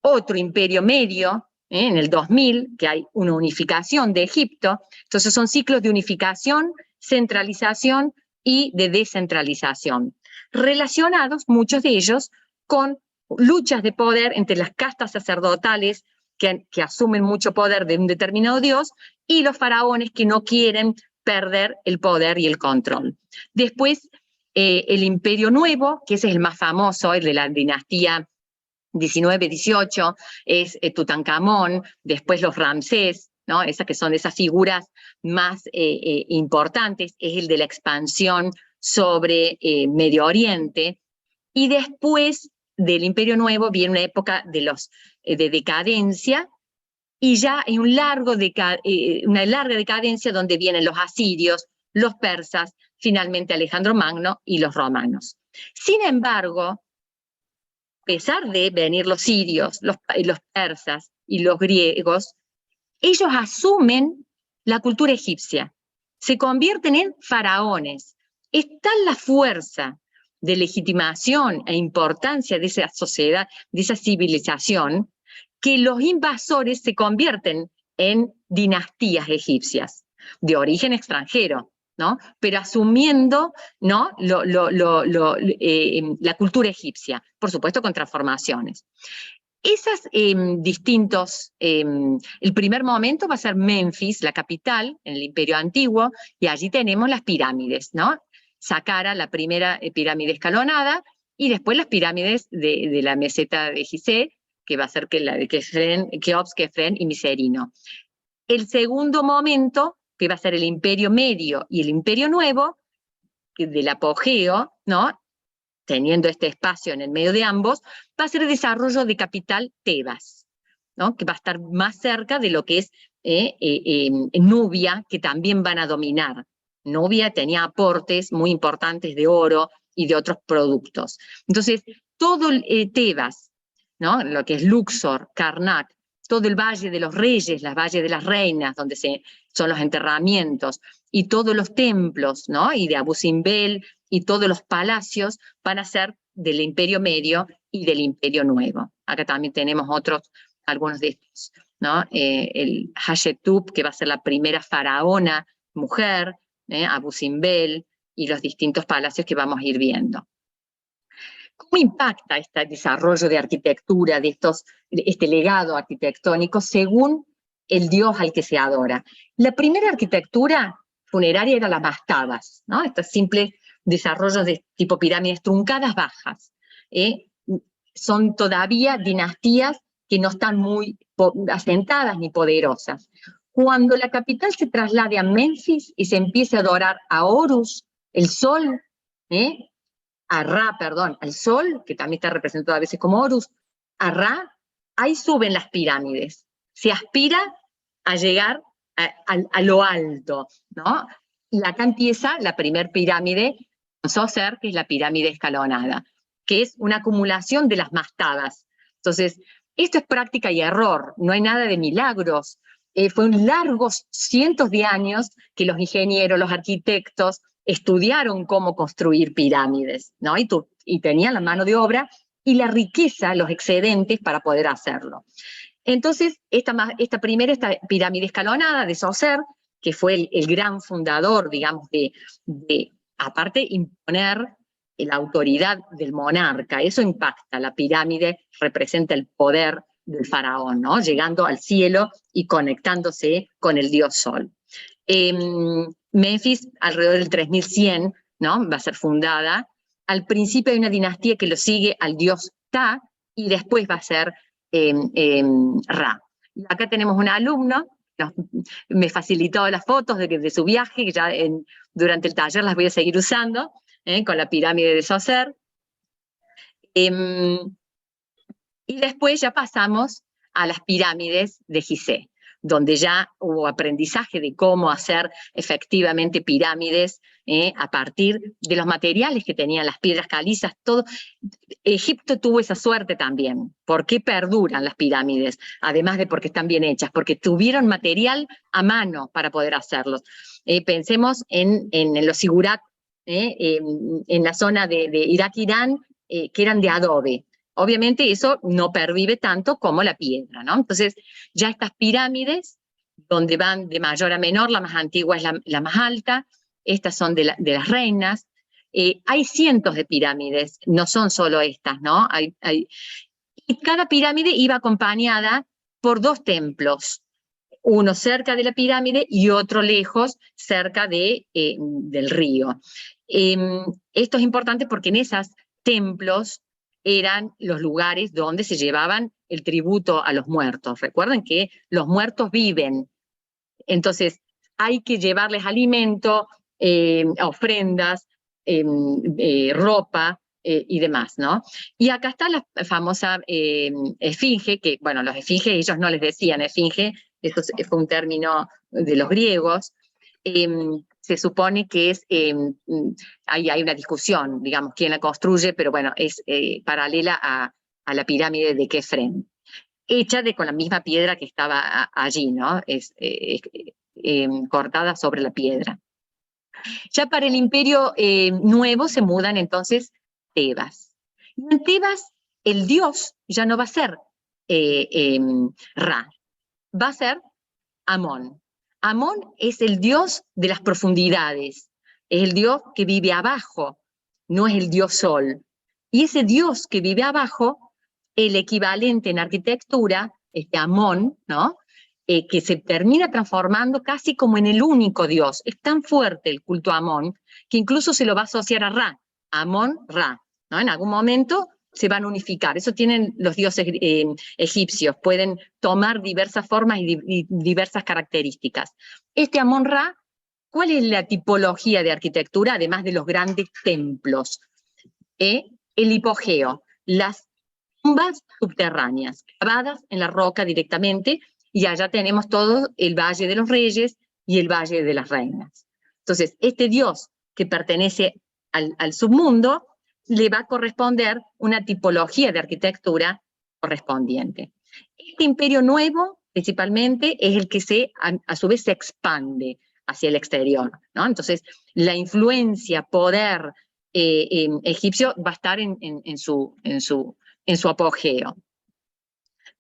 otro imperio medio, en el 2000, que hay una unificación de Egipto. Entonces son ciclos de unificación, centralización y de descentralización, relacionados muchos de ellos con luchas de poder entre las castas sacerdotales que asumen mucho poder de un determinado dios y los faraones que no quieren perder el poder y el control. Después, el Imperio Nuevo, que ese es el más famoso, el de la dinastía 19-18, es Tutankamón, después los Ramsés, ¿no? Esas que son esas figuras más importantes, es el de la expansión sobre Medio Oriente, y después del Imperio Nuevo viene una época de decadencia, y ya hay una larga decadencia donde vienen los asirios, los persas, finalmente Alejandro Magno y los romanos. Sin embargo, a pesar de venir los sirios, los persas y los griegos, ellos asumen la cultura egipcia, se convierten en faraones. Es tal la fuerza de legitimación e importancia de esa sociedad, de esa civilización, que los invasores se convierten en dinastías egipcias, de origen extranjero, ¿no? Pero asumiendo, ¿no? La cultura egipcia, por supuesto con transformaciones. Esas distintos, el primer momento va a ser Memphis, la capital, en el Imperio Antiguo, y allí tenemos las pirámides, ¿no? Saqqara, la primera pirámide escalonada, y después las pirámides de la meseta de Gizeh, que va a ser la de Keops, Kefren y Miserino. El segundo momento, que va a ser el Imperio Medio y el Imperio Nuevo, del apogeo, ¿no? Teniendo este espacio en el medio de ambos, va a ser el desarrollo de capital Tebas, ¿no? Que va a estar más cerca de lo que es Nubia, que también van a dominar. Nubia tenía aportes muy importantes de oro y de otros productos. Entonces, todo Tebas, ¿no? Lo que es Luxor, Karnak, todo el Valle de los Reyes, la Valle de las Reinas, donde son los enterramientos, y todos los templos, ¿no? Y de Abu Simbel, y todos los palacios van a ser del Imperio Medio y del Imperio Nuevo. Acá también tenemos algunos de estos, ¿no? El Hashetub, que va a ser la primera faraona mujer, Abu Simbel, y los distintos palacios que vamos a ir viendo. ¿Cómo impacta este desarrollo de arquitectura, de este legado arquitectónico, según el dios al que se adora? La primera arquitectura funeraria era las mastabas, ¿no? Estos simples desarrollos de tipo pirámides truncadas bajas. Son todavía dinastías que no están muy asentadas ni poderosas. Cuando la capital se traslade a Memphis y se empiece a adorar a Horus, el sol, a Ra, perdón, al sol, que también está representado a veces como Horus, a Ra, ahí suben las pirámides. Se aspira a llegar a lo alto, ¿no? Y acá empieza la primer pirámide, Zoser, que es la pirámide escalonada, que es una acumulación de las mastabas. Entonces, esto es práctica y error, no hay nada de milagros. Fueron largos cientos de años que los ingenieros, los arquitectos, estudiaron cómo construir pirámides, ¿no? Y tenían la mano de obra y la riqueza, los excedentes para poder hacerlo. Entonces, esta pirámide escalonada de Zoser, que fue el gran fundador, digamos, de aparte imponer la autoridad del monarca, eso impacta. La pirámide representa el poder del faraón, ¿no? Llegando al cielo y conectándose con el dios Sol. Memphis, alrededor del 3100, ¿no? Va a ser fundada. Al principio hay una dinastía que lo sigue al dios Ta, y después va a ser Ra. Y acá tenemos un alumno, me facilitó las fotos de su viaje, que ya durante el taller las voy a seguir usando, con la pirámide de Zoser. Y después ya pasamos a las pirámides de Gizeh, donde ya hubo aprendizaje de cómo hacer efectivamente pirámides a partir de los materiales que tenían las piedras calizas, todo. Egipto tuvo esa suerte también. ¿Por qué perduran las pirámides? Además de porque están bien hechas, porque tuvieron material a mano para poder hacerlos. Pensemos en los sigurat, en la zona de Irak-Irán, que eran de adobe. Obviamente eso no pervive tanto como la piedra, ¿no? Entonces, ya estas pirámides, donde van de mayor a menor, la más antigua es la más alta, estas son de las reinas. Hay cientos de pirámides, no son solo estas, ¿no? Y cada pirámide iba acompañada por dos templos, uno cerca de la pirámide y otro lejos, cerca del río. Esto es importante porque en esos templos eran los lugares donde se llevaban el tributo a los muertos. Recuerden que los muertos viven, entonces hay que llevarles alimento, ofrendas, ropa y demás, ¿no? Y acá está la famosa esfinge, que, bueno, los esfinges ellos no les decían esfinge, esto fue un término de los griegos. Se supone que hay una discusión, digamos, quién la construye, pero bueno, es paralela a la pirámide de Kefren, hecha con la misma piedra que estaba allí, ¿no? Cortada sobre la piedra. Ya para el Imperio Nuevo se mudan entonces Tebas. Y en Tebas el dios ya no va a ser Ra, va a ser Amón. Amón es el dios de las profundidades, es el dios que vive abajo, no es el dios sol. Y ese dios que vive abajo, el equivalente en arquitectura, Amón, ¿no? Que se termina transformando casi como en el único dios. Es tan fuerte el culto a Amón que incluso se lo va a asociar a Ra, Amón, Ra, ¿no? En algún momento se van a unificar. Eso tienen los dioses egipcios, pueden tomar diversas formas y diversas características. Amón-Ra ¿Cuál es la tipología de arquitectura, además de los grandes templos? El hipogeo, las tumbas subterráneas, cavadas en la roca directamente, y allá tenemos todo el Valle de los Reyes y el Valle de las Reinas. Entonces, este dios que pertenece al submundo, le va a corresponder una tipología de arquitectura correspondiente. Este imperio nuevo, principalmente, es el que a su vez se expande hacia el exterior, ¿no? Entonces, la influencia, poder egipcio va a estar en su apogeo.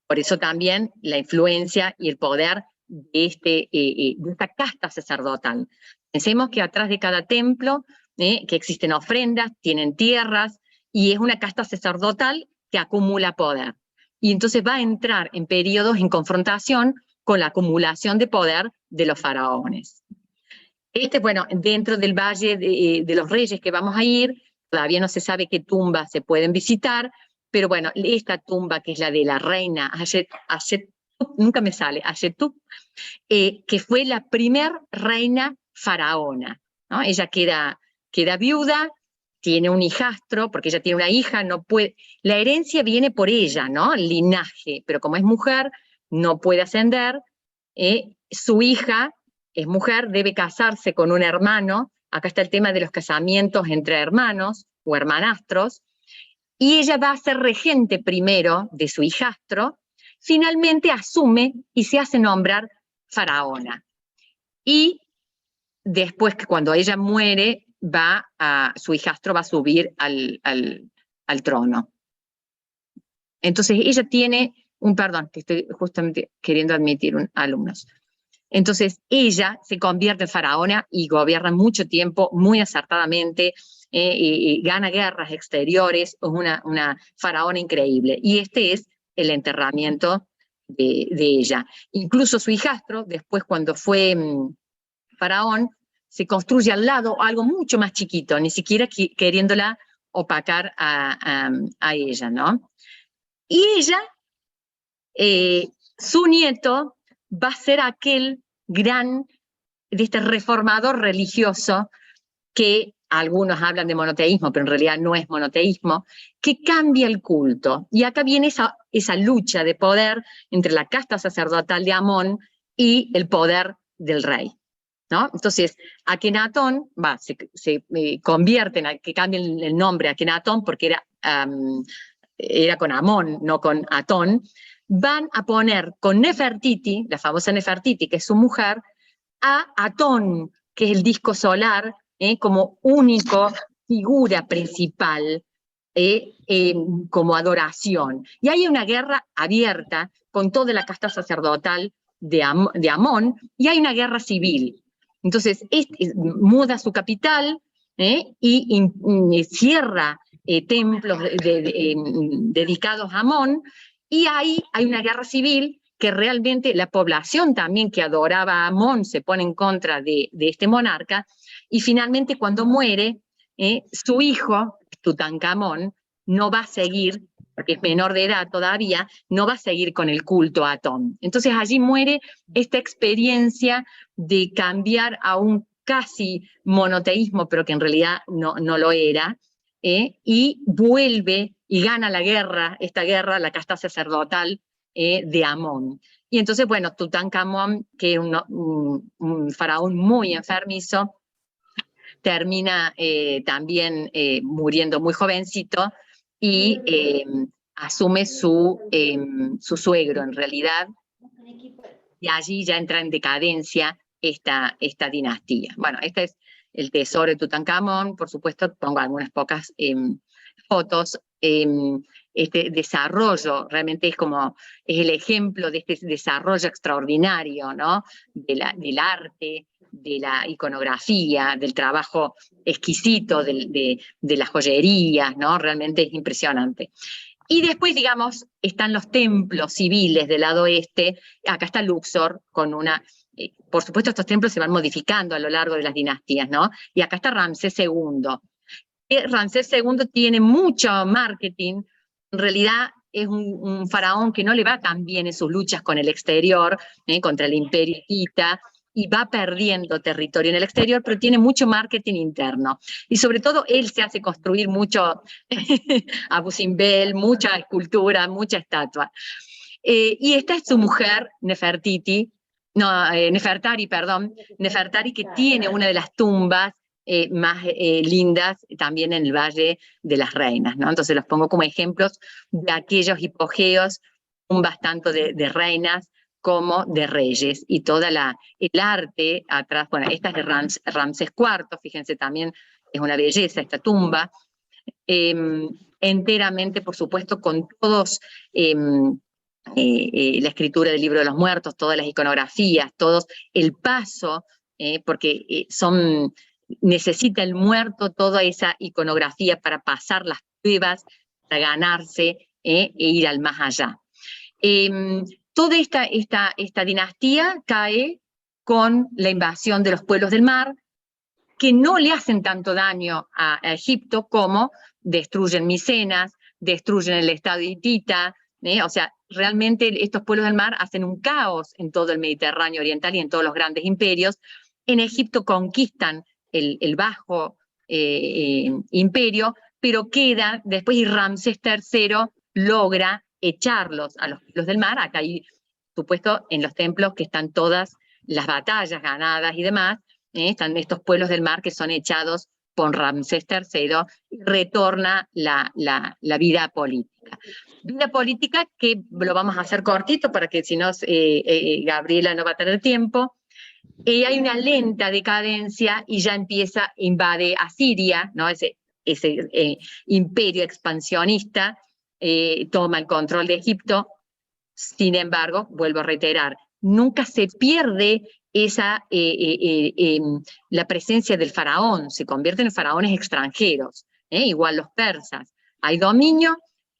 Por eso también la influencia y el poder de esta casta sacerdotal. Pensemos que atrás de cada templo que existen ofrendas, tienen tierras, y es una casta sacerdotal que acumula poder. Y entonces va a entrar en periodos en confrontación con la acumulación de poder de los faraones. Bueno, dentro del Valle de los Reyes que vamos a ir, todavía no se sabe qué tumbas se pueden visitar, pero bueno, esta tumba que es la de la reina nunca me sale, Hatshepsut, que fue la primer reina faraona, ¿no? Ella queda viuda, tiene un hijastro, porque ella tiene una hija, no puede, la herencia viene por ella, ¿no? El linaje, pero como es mujer, no puede ascender, su hija es mujer, debe casarse con un hermano, acá está el tema de los casamientos entre hermanos o hermanastros, y ella va a ser regente primero de su hijastro, finalmente asume y se hace nombrar faraona. Y después, que cuando ella muere, su hijastro va a subir al trono. Entonces ella tiene perdón, que estoy justamente queriendo admitir alumnos. Entonces ella se convierte en faraona y gobierna mucho tiempo, muy acertadamente, y gana guerras exteriores, es una faraona increíble. Y este es el enterramiento de ella. Incluso su hijastro, después cuando fue faraón, se construye al lado algo mucho más chiquito, ni siquiera queriéndola opacar a ella, ¿no? Y ella, su nieto, va a ser aquel de este reformador religioso que algunos hablan de monoteísmo, pero en realidad no es monoteísmo, que cambia el culto. Y acá viene esa lucha de poder entre la casta sacerdotal de Amón y el poder del rey, ¿no? Entonces, Akenatón se convierte que cambien el nombre a Akenatón porque era con Amón, no con Atón. Van a poner con Nefertiti, la famosa Nefertiti, que es su mujer, a Atón, que es el disco solar, como única figura principal, como adoración. Y hay una guerra abierta con toda la casta sacerdotal de Amón, y hay una guerra civil. Entonces, muda su capital y cierra templos dedicados a Amón, y ahí hay una guerra civil que realmente la población también que adoraba a Amón se pone en contra de este monarca, y finalmente cuando muere, su hijo, Tutankamón, no va a seguir, porque es menor de edad todavía, no va a seguir con el culto a Atón. Entonces allí muere esta experiencia de cambiar a un casi monoteísmo, pero que en realidad no lo era, y vuelve y gana esta guerra, la casta sacerdotal de Amón. Y entonces, bueno, Tutankamón, que es un faraón muy enfermizo, termina también muriendo muy jovencito, y asume su suegro, en realidad, y allí ya entra en decadencia esta dinastía. Bueno, este es el tesoro de Tutankamón, por supuesto, pongo algunas pocas fotos. Este desarrollo realmente es el ejemplo de este desarrollo extraordinario, ¿no? Del arte, de la iconografía, del trabajo exquisito, de las joyerías, ¿no? Realmente es impresionante. Y después, digamos, están los templos civiles del lado oeste. Acá está Luxor, con por supuesto, estos templos se van modificando a lo largo de las dinastías, ¿no? Y acá está Ramsés II. Ramsés II tiene mucho marketing. En realidad es un faraón que no le va tan bien en sus luchas con el exterior, contra el imperio hitita, y va perdiendo territorio en el exterior, pero tiene mucho marketing interno. Y sobre todo él se hace construir mucho Abu Simbel, mucha escultura, mucha estatua. Y esta es su mujer, Nefertari, Nefertari, que tiene una de las tumbas más lindas también en el Valle de las Reinas, ¿no? Entonces los pongo como ejemplos de aquellos hipogeos, tumbas tanto de reinas como de reyes, y toda el arte atrás. Bueno, esta es de Ramsés IV, fíjense, también es una belleza esta tumba, enteramente, por supuesto, con todos, la escritura del Libro de los Muertos, todas las iconografías, todos, el paso, porque necesita el muerto toda esa iconografía para pasar las pruebas, para ganarse e ir al más allá. Toda esta dinastía cae con la invasión de los pueblos del mar, que no le hacen tanto daño a Egipto como destruyen Micenas, destruyen el estado hitita, o sea, realmente estos pueblos del mar hacen un caos en todo el Mediterráneo oriental y en todos los grandes imperios. En Egipto conquistan el bajo imperio, pero queda después, y Ramsés III logra echarlos a los pueblos del mar. Acá hay, supuesto, en los templos que están todas las batallas ganadas y demás, están estos pueblos del mar que son echados por Ramsés III, y retorna la vida política. Vida política que lo vamos a hacer cortito para que si no, Gabriela no va a tener tiempo. Hay una lenta decadencia y ya invade a Siria, ¿no? Ese imperio expansionista toma el control de Egipto. Sin embargo, vuelvo a reiterar, nunca se pierde la presencia del faraón, se convierten en faraones extranjeros, igual los persas. Hay dominio,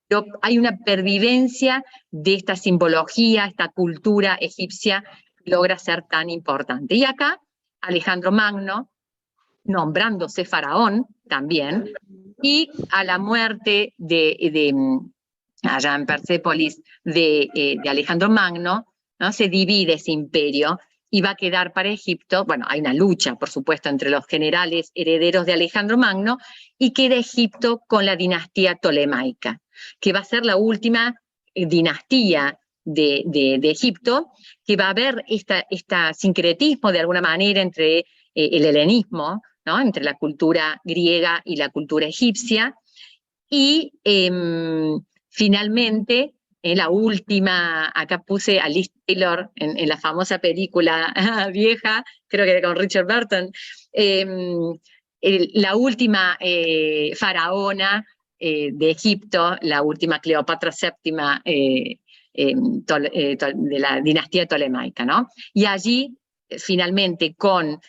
pero hay una pervivencia de esta simbología, esta cultura egipcia que logra ser tan importante. Y acá, Alejandro Magno, nombrándose faraón también, y a la muerte allá en Persépolis de Alejandro Magno, ¿no? Se divide ese imperio y va a quedar para Egipto. Bueno, hay una lucha, por supuesto, entre los generales herederos de Alejandro Magno, y queda Egipto con la dinastía tolemaica, que va a ser la última dinastía de Egipto, que va a haber este sincretismo de alguna manera entre el helenismo, ¿no? Entre la cultura griega y la cultura egipcia, y finalmente, la última, acá puse a Liz Taylor en la famosa película vieja, creo que con Richard Burton, la última faraona de Egipto, la última Cleopatra VII de la dinastía tolemaica, ¿no? Y allí, finalmente, con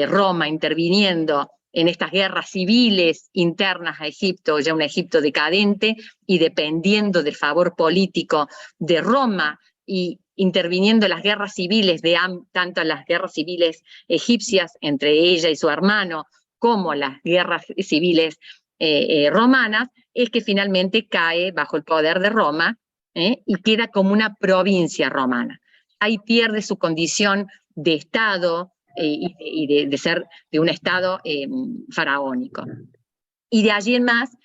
Roma interviniendo en estas guerras civiles internas a Egipto, ya un Egipto decadente y dependiendo del favor político de Roma, y interviniendo en las guerras civiles, tanto las guerras civiles egipcias entre ella y su hermano, como las guerras civiles romanas, es que finalmente cae bajo el poder de Roma y queda como una provincia romana. Ahí pierde su condición de Estado, y de ser de un estado faraónico. Y de allí en más,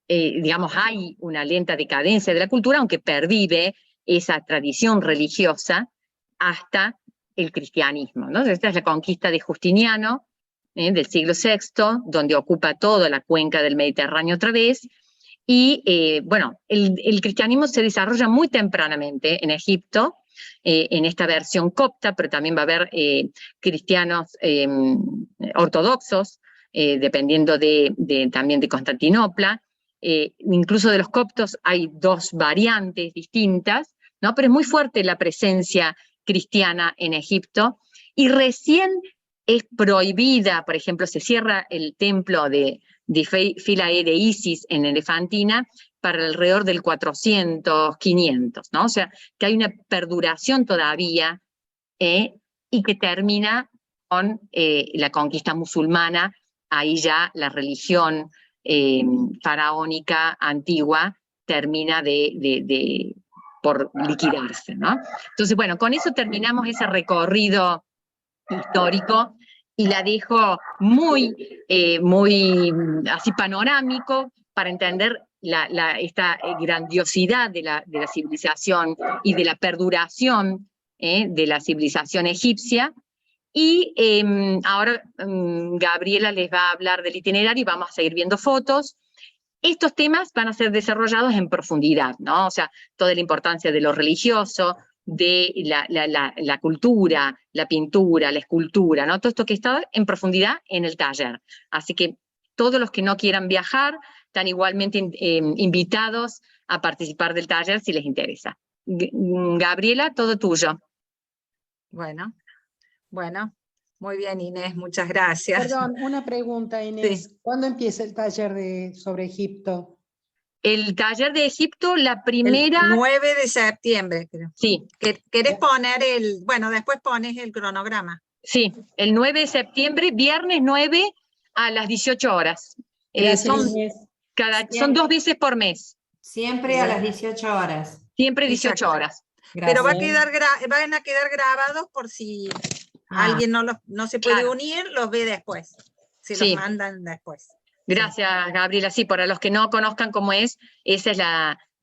digamos, hay una lenta decadencia de la cultura, aunque pervive esa tradición religiosa hasta el cristianismo, ¿no? Esta es la conquista de Justiniano, del siglo VI, donde ocupa toda la cuenca del Mediterráneo otra vez. Y bueno, el cristianismo se desarrolla muy tempranamente en Egipto, en esta versión copta, pero también va a haber cristianos ortodoxos, dependiendo también de Constantinopla. Incluso de los coptos hay dos variantes distintas, ¿no? Pero es muy fuerte la presencia cristiana en Egipto, y recién es prohibida, por ejemplo, se cierra el templo de Philae de Isis en Elefantina para alrededor del 400, 500, ¿no? O sea, que hay una perduración todavía y que termina con la conquista musulmana. Ahí ya la religión faraónica antigua termina por liquidarse, ¿no? Entonces, bueno, con eso terminamos ese recorrido histórico, y la dejo muy, muy así panorámico para entender esta grandiosidad de la civilización y de la perduración de la civilización egipcia. Y ahora Gabriela les va a hablar del itinerario y vamos a seguir viendo fotos. Estos temas van a ser desarrollados en profundidad, ¿no? O sea, toda la importancia de lo religioso, de la cultura, la pintura, la escultura, ¿no? Todo esto que está en profundidad en el taller. Así que todos los que no quieran viajar están igualmente invitados a participar del taller si les interesa. Gabriela, todo tuyo. Bueno, muy bien, Inés, muchas gracias. Perdón, una pregunta, Inés. Sí. ¿Cuándo empieza el taller sobre Egipto? El taller de Egipto, la primera... El 9 de septiembre, creo. Sí. ¿Querés poner bueno, después pones el cronograma? Sí, el 9 de septiembre, viernes 9 a las 18 horas. Son 2 veces por mes. Siempre a las 18 horas. Siempre 18 Exacto. horas. Gracias. Pero van a quedar grabados por si alguien no se puede unir, los ve después. Se los mandan después. Gracias, Gabriela. Sí, para los que no conozcan cómo es, esa es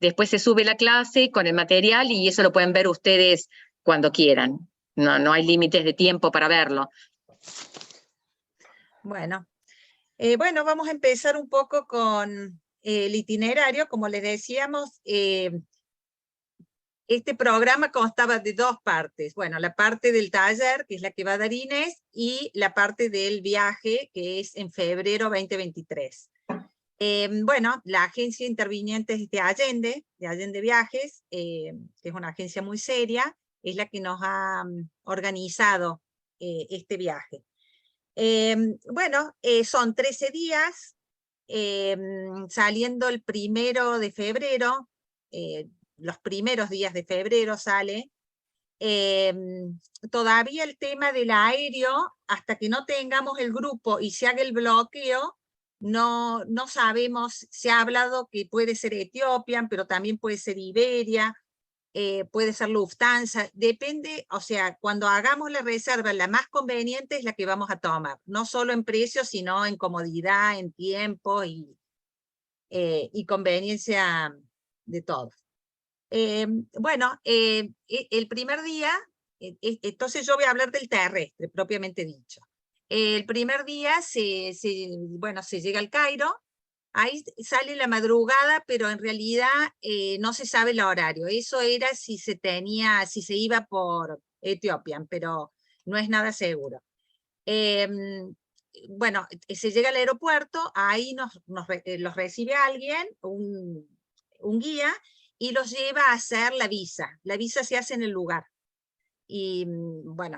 después se sube la clase con el material y eso lo pueden ver ustedes cuando quieran. No hay límites de tiempo para verlo. Bueno, vamos a empezar un poco con el itinerario. Como les decíamos, este programa constaba de 2 partes. Bueno, la parte del taller, que es la que va a dar Inés, y la parte del viaje, que es en febrero 2023. La agencia interviniente es de Allende Viajes, que es una agencia muy seria, es la que nos ha organizado este viaje. Son 13 días, saliendo el 1 de febrero, los primeros días de febrero sale. Todavía el tema del aéreo, hasta que no tengamos el grupo y se haga el bloqueo, no sabemos. Se ha hablado que puede ser Ethiopian, pero también puede ser Iberia, puede ser Lufthansa, depende. O sea, cuando hagamos la reserva, la más conveniente es la que vamos a tomar, no solo en precio, sino en comodidad, en tiempo y conveniencia de todos. El primer día, entonces yo voy a hablar del terrestre, propiamente dicho. El primer día se llega al Cairo, ahí sale la madrugada, pero en realidad no se sabe el horario. Eso era si se iba por Ethiopian, pero no es nada seguro. Se llega al aeropuerto, ahí los recibe alguien, un guía, y los lleva a hacer la visa. La visa se hace en el lugar. Y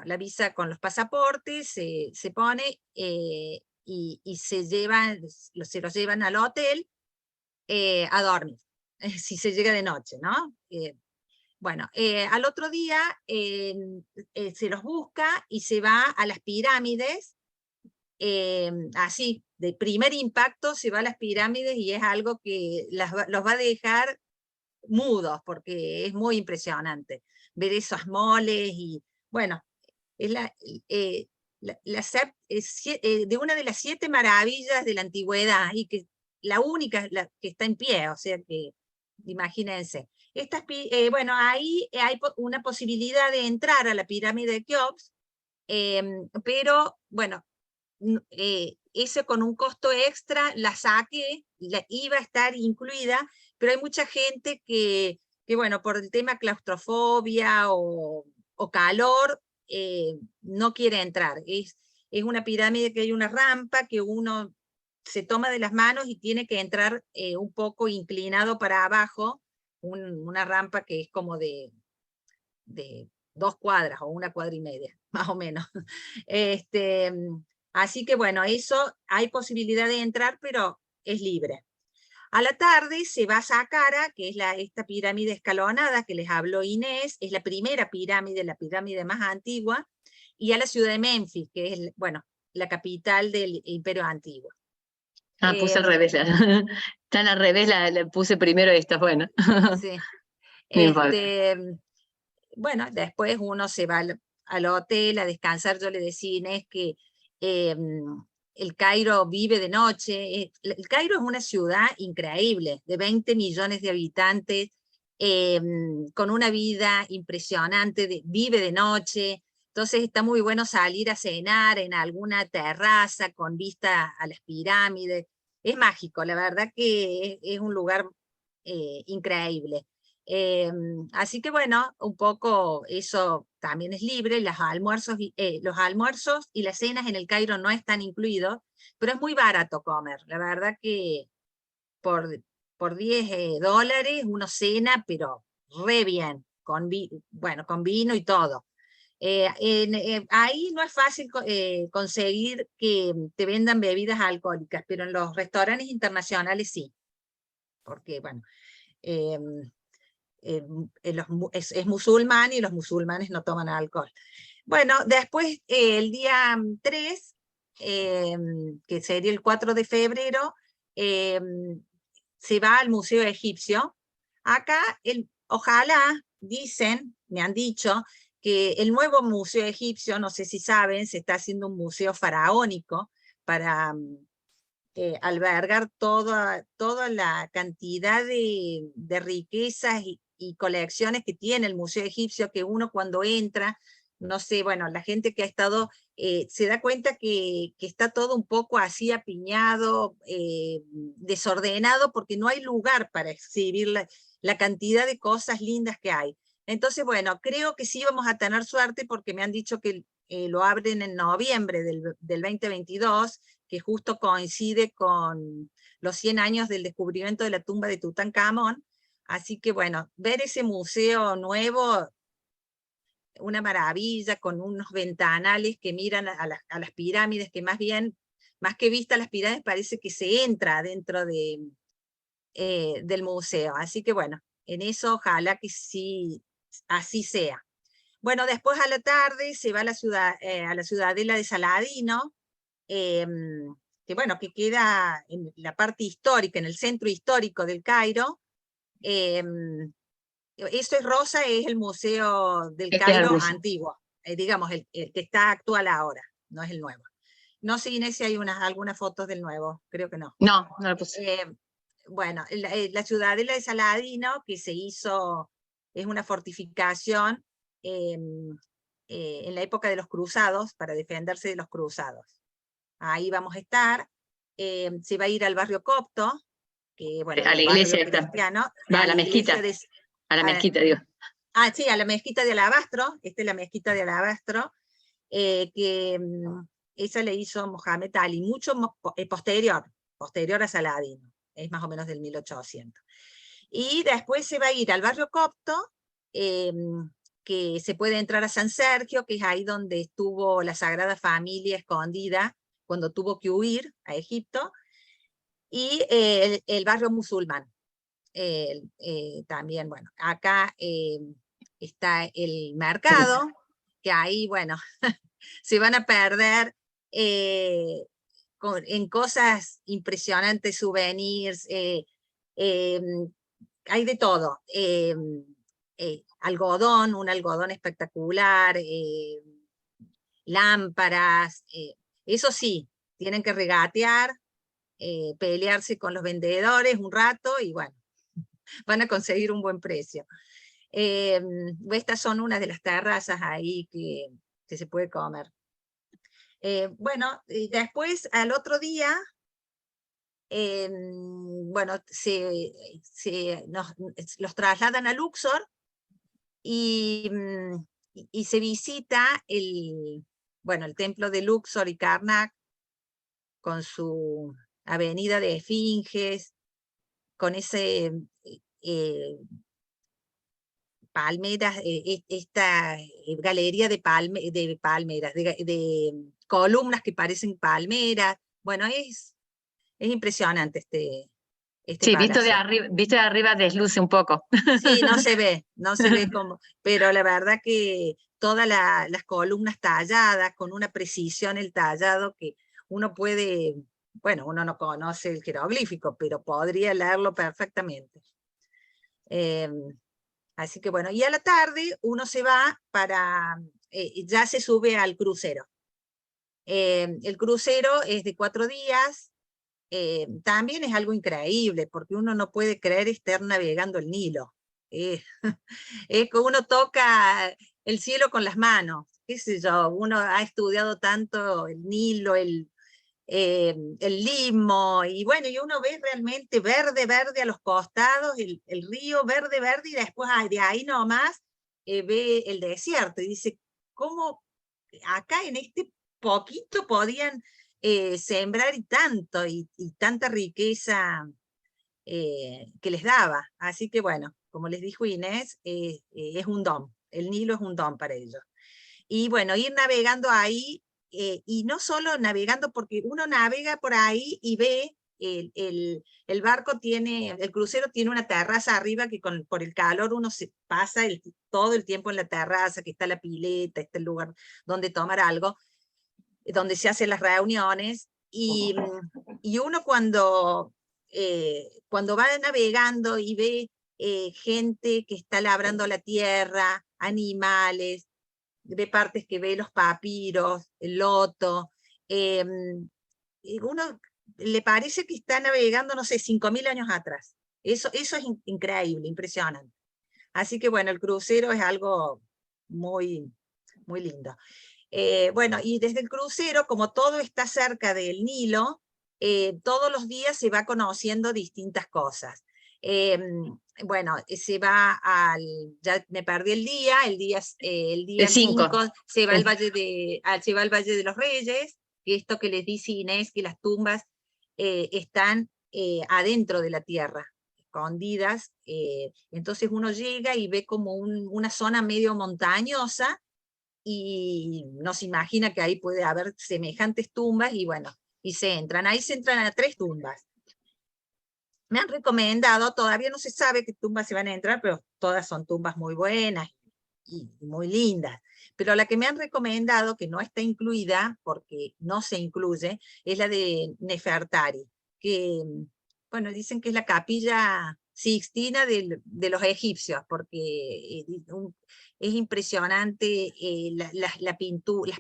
la visa con los pasaportes se pone y se los llevan al hotel a dormir, si se llega de noche, ¿no? Al otro día se los busca y se va a las pirámides, así, de primer impacto se va a las pirámides y es algo que los va a dejar mudos, porque es muy impresionante ver esos moles. Y es de una de las 7 maravillas de la antigüedad, y que la única que está en pie, o sea que imagínense. Ahí hay una posibilidad de entrar a la pirámide de Keops, pero eso con un costo extra la saqué, iba a estar incluida, pero hay mucha gente que por el tema claustrofobia o calor, no quiere entrar. Es una pirámide que hay una rampa que uno se toma de las manos y tiene que entrar un poco inclinado para abajo, una rampa que es como de 2 cuadras o 1 cuadra y media, más o menos. Así que eso hay posibilidad de entrar, pero es libre. A la tarde se va a Saqqara, que es esta pirámide escalonada que les habló Inés, es la primera pirámide, la pirámide más antigua, y a la ciudad de Memphis, que es la capital del Imperio Antiguo. Puse al revés, están al revés, la puse primero esta, bueno. Sí. No importa. Después uno se va al hotel a descansar. Yo le decía a Inés que el Cairo vive de noche. El Cairo es una ciudad increíble, de 20 millones de habitantes, con una vida impresionante, vive de noche. Entonces está muy bueno salir a cenar en alguna terraza con vista a las pirámides. Es mágico, la verdad que es un lugar increíble. Así que bueno, un poco eso también es libre. Los almuerzos y las cenas en el Cairo no están incluidos, pero es muy barato comer. La verdad que por $10 uno cena, pero re bien, bueno, con vino y todo. Ahí no es fácil conseguir que te vendan bebidas alcohólicas, pero en los restaurantes internacionales sí, porque bueno, es musulmán y los musulmanes no toman alcohol. Bueno, después el día 3, que sería el 4 de febrero, se va al Museo Egipcio. Acá, ojalá, dicen, me han dicho, que el nuevo Museo Egipcio, no sé si saben, se está haciendo un museo faraónico para albergar toda la cantidad de riquezas y colecciones que tiene el Museo Egipcio, que uno cuando entra, no sé, bueno, la gente que ha estado, se da cuenta que está todo un poco así apiñado, desordenado, porque no hay lugar para exhibir la cantidad de cosas lindas que hay. Entonces, bueno, creo que sí vamos a tener suerte, porque me han dicho que lo abren en noviembre del 2022, que justo coincide con los 100 años del descubrimiento de la tumba de Tutankamón. Así que bueno, ver ese museo nuevo, una maravilla, con unos ventanales que miran a las pirámides, que más bien, más que vista las pirámides, parece que se entra dentro del museo. Así que bueno, en eso ojalá que sí, así sea. Bueno, después a la tarde se va a la ciudadela de Saladino, que bueno, que queda en la parte histórica, en el centro histórico del Cairo. Esto es rosa, es el Museo del Este es Cairo hermoso. antiguo, digamos, el que está actual ahora, no es el nuevo. No sé, Inés, si hay algunas fotos del nuevo, creo que no. No, no lo puse. Bueno, la ciudadela de Saladino, que se hizo, es una fortificación en la época de los cruzados, para defenderse de los cruzados. Ahí vamos a estar. Se va a ir al barrio copto, que bueno, A la los barrios iglesia cristianos, va a la mezquita. iglesia A la mezquita, digo. sí, a la mezquita de Alabastro. Esta es la mezquita de Alabastro, que esa le hizo Mohamed Ali, mucho posterior a Saladino, es más o menos del 1800. Y después se va a ir al barrio copto, que se puede entrar a San Sergio, que es ahí donde estuvo la Sagrada Familia escondida cuando tuvo que huir a Egipto, y el barrio musulmán. También, bueno, acá está el mercado, que ahí, bueno, se van a perder en cosas impresionantes, souvenirs, hay de todo. Algodón, un algodón espectacular, lámparas, eso sí, tienen que regatear, pelearse con los vendedores un rato y bueno, van a conseguir un buen precio. Estas son unas de las terrazas ahí que se puede comer. Bueno, después al otro día, bueno, los trasladan a Luxor y se visita bueno, el templo de Luxor y Karnak, con su avenida de esfinges, con ese palmeras, esta galería de palmeras, de columnas que parecen palmeras. Bueno, es impresionante este Sí, palacio. visto de arriba desluce un poco. Sí, no se ve como, pero la verdad que todas las columnas talladas, con una precisión el tallado, que uno puede, bueno, uno no conoce el jeroglífico, pero podría leerlo perfectamente. Así que bueno, y a la tarde uno se va para ya se sube al crucero. El crucero es de 4 días, también es algo increíble, porque uno no puede creer estar navegando el Nilo. Es que uno toca el cielo con las manos, qué sé yo, uno ha estudiado tanto el Nilo, el Limo, y bueno, y uno ve realmente verde, verde a los costados, el río verde, verde, y después de ahí nomás ve el desierto, y dice, ¿cómo acá en este poquito podían sembrar y tanto, y tanta riqueza que les daba? Así que bueno, como les dijo Inés, es un don, el Nilo es un don para ellos. Y bueno, ir navegando ahí, y no solo navegando, porque uno navega por ahí y ve, el barco tiene, el crucero tiene una terraza arriba que por el calor uno se pasa todo el tiempo en la terraza, que está la pileta, está el lugar donde tomar algo, donde se hacen las reuniones, y uno cuando va navegando y ve gente que está labrando la tierra, animales, de partes que ve los papiros, el loto, uno le parece que está navegando, no sé, 5.000 años atrás. Eso es increíble, impresionante. Así que bueno, el crucero es algo muy, muy lindo. Bueno, y desde el crucero, como todo está cerca del Nilo, todos los días se va conociendo distintas cosas. Bueno, se va ya me perdí el día 5 se va al Valle de los Reyes, que esto que les dice Inés, que las tumbas están adentro de la tierra, escondidas, entonces uno llega y ve como una zona medio montañosa, y no se imagina que ahí puede haber semejantes tumbas, y bueno, ahí se entran a 3 tumbas. Me han recomendado, todavía no se sabe qué tumbas se van a entrar, pero todas son tumbas muy buenas y muy lindas. Pero la que me han recomendado, que no está incluida, porque no se incluye, es la de Nefertari, que, bueno, dicen que es la capilla Sixtina de los egipcios, porque es impresionante las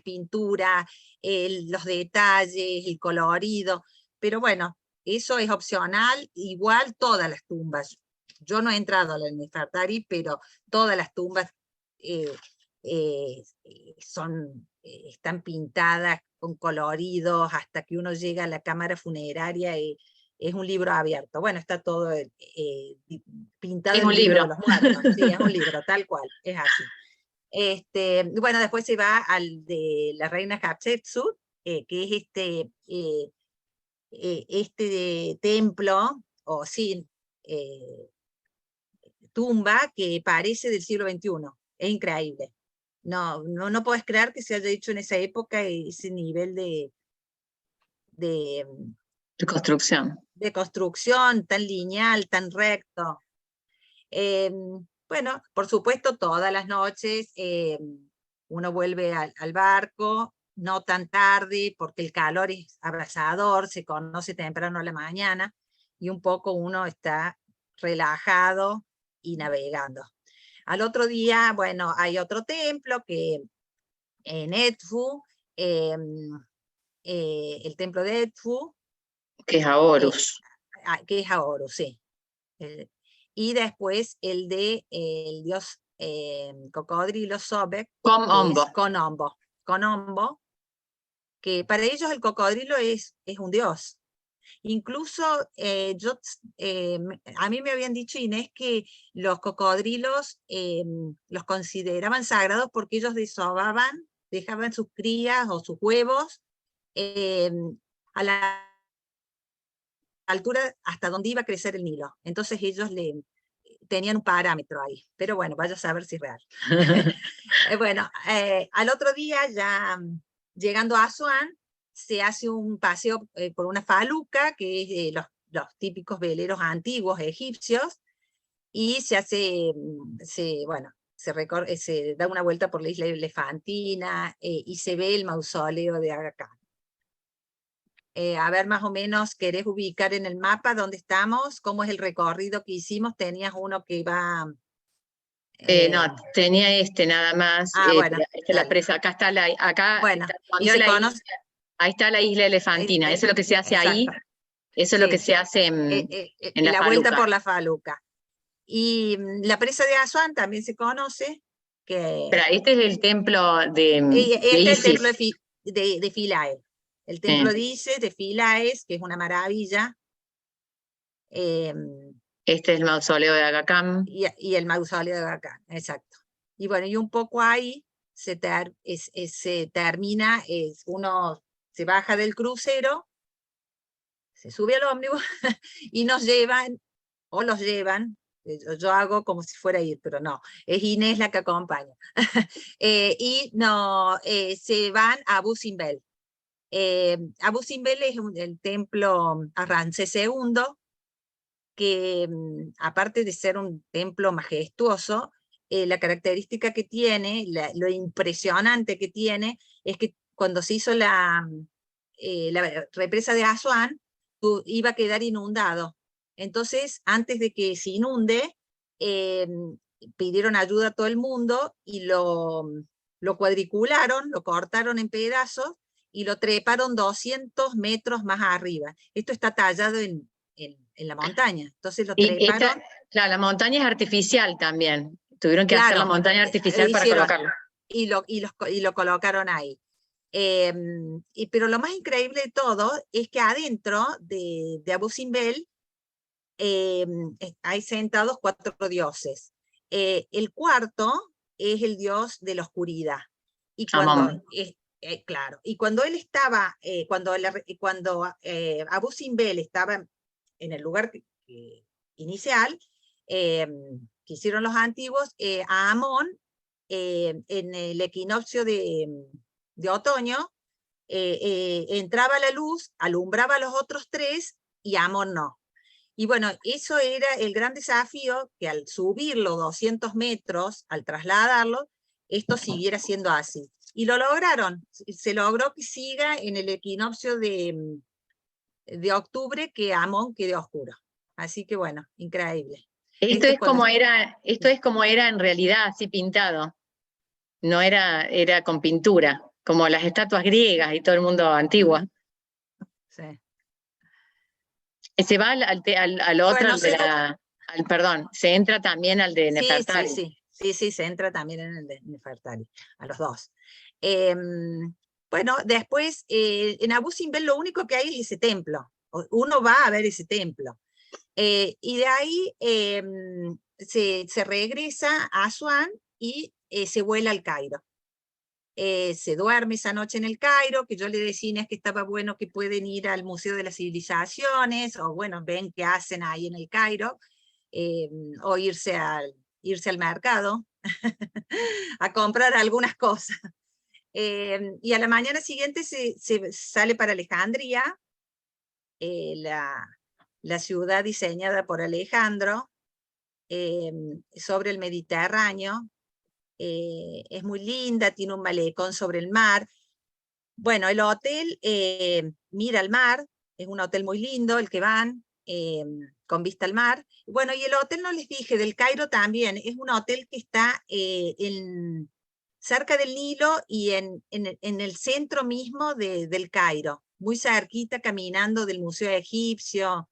pinturas, los detalles, el colorido, pero bueno, eso es opcional, igual todas las tumbas. Yo no he entrado a la Nefertari, pero todas las tumbas están pintadas con coloridos, hasta que uno llega a la cámara funeraria y es un libro abierto. Bueno, está todo pintado en el libro de los muertos. Sí, es un libro, tal cual, es así. Bueno, después se va al de la reina Hatshepsut, que es este templo, o sí, tumba, que parece del siglo XXI. Es increíble. No puedes creer que se haya hecho en esa época ese nivel de construcción tan lineal, tan recto. Bueno, por supuesto, todas las noches uno vuelve al barco, no tan tarde, porque el calor es abrasador, se conoce temprano a la mañana, y un poco uno está relajado y navegando. Al otro día, bueno, hay otro templo que en Edfu, el templo de Edfu, que es a Horus. Que es a Horus, sí. Y después el de el dios cocodrilo Sobek, Konombo, que para ellos el cocodrilo es un dios. Incluso a mí me habían dicho, Inés, que los cocodrilos los consideraban sagrados porque ellos dejaban sus crías o sus huevos a la altura hasta donde iba a crecer el Nilo. Entonces ellos tenían un parámetro ahí, pero bueno, vaya a saber si es real. Bueno, al otro día, ya llegando a Asuán, se hace un paseo por una faluca, que es los típicos veleros antiguos egipcios, y bueno, se da una vuelta por la isla Elefantina, y se ve el mausoleo de Aga Khan. A ver, más o menos, ¿querés ubicar en el mapa dónde estamos? ¿Cómo es el recorrido que hicimos? Tenías uno que va No, tenía nada más. Bueno, Esta es la dale. presa. Acá está Bueno, y donde se la conoce, isla, ahí está la isla Elefantina. Eso es lo que se hace ahí. exacto, Eso es lo que sí, se hace en la la vuelta Faluca. por la Faluca. Y la presa de Asuán también se conoce, que Pero este es el templo de este es el templo Isis. de Philae. El templo de Isis, de Philae, que es una maravilla. Este es el mausoleo de Aga Khan. Y el mausoleo de Aga Khan, exacto. Y bueno, y un poco ahí se termina, uno se baja del crucero, se sube al ómnibus y nos llevan, o los llevan, yo hago como si fuera a ir, pero no, es Inés la que acompaña, y no, se van a Abu Simbel. Abu Simbel es el templo a Ramsés II, que aparte de ser un templo majestuoso, la característica que tiene, lo impresionante que tiene, es que cuando se hizo la represa de Asuán, iba a quedar inundado. Entonces, antes de que se inunde, pidieron ayuda a todo el mundo y lo cuadricularon, lo cortaron en pedazos y lo treparon 200 metros más arriba. Esto está tallado en la montaña. Entonces lo treparon. Claro, la montaña es artificial también. Tuvieron que hacer la montaña artificial para hicieron, colocarlo. Y lo colocaron ahí. Pero lo más increíble de todo es que adentro de Abu Simbel hay sentados 4 dioses. El cuarto es el dios de la oscuridad. Y cuando, claro, y cuando él estaba, cuando Abu Simbel estaba en el lugar inicial, que hicieron los antiguos, a Amón, en el equinoccio de otoño, entraba la luz, alumbraba a los otros 3 y a Amón no. Y bueno, eso era el gran desafío, que al subirlo 200 metros, al trasladarlo, esto siguiera siendo así. Y lo lograron, se logró que siga en el equinoccio de octubre, que Amón quede oscuro. Así que bueno, increíble. Esto es como era en realidad, así pintado. No era con pintura, como las estatuas griegas y todo el mundo antiguo. Sí. Se va al otro, bueno, perdón, se entra también al de Nefertari. Sí, se entra también en el de Nefertari, a los dos. Bueno, después, en Abu Simbel lo único que hay es ese templo. Uno va a ver ese templo. Y de ahí se regresa a Asuán y se vuela al Cairo. Se duerme esa noche en el Cairo, que yo le decía a Inés que estaba bueno que pueden ir al Museo de las Civilizaciones, o bueno, ven qué hacen ahí en el Cairo, o irse al mercado a comprar algunas cosas. Y a la mañana siguiente se sale para Alejandría, la ciudad diseñada por Alejandro, sobre el Mediterráneo. Es muy linda, tiene un malecón sobre el mar. Bueno, el hotel mira al mar, es un hotel muy lindo el que van, con vista al mar. Bueno, y el hotel, no les dije, del Cairo también, es un hotel que está cerca del Nilo y en el centro mismo del Cairo, muy cerquita, caminando del Museo Egipcio,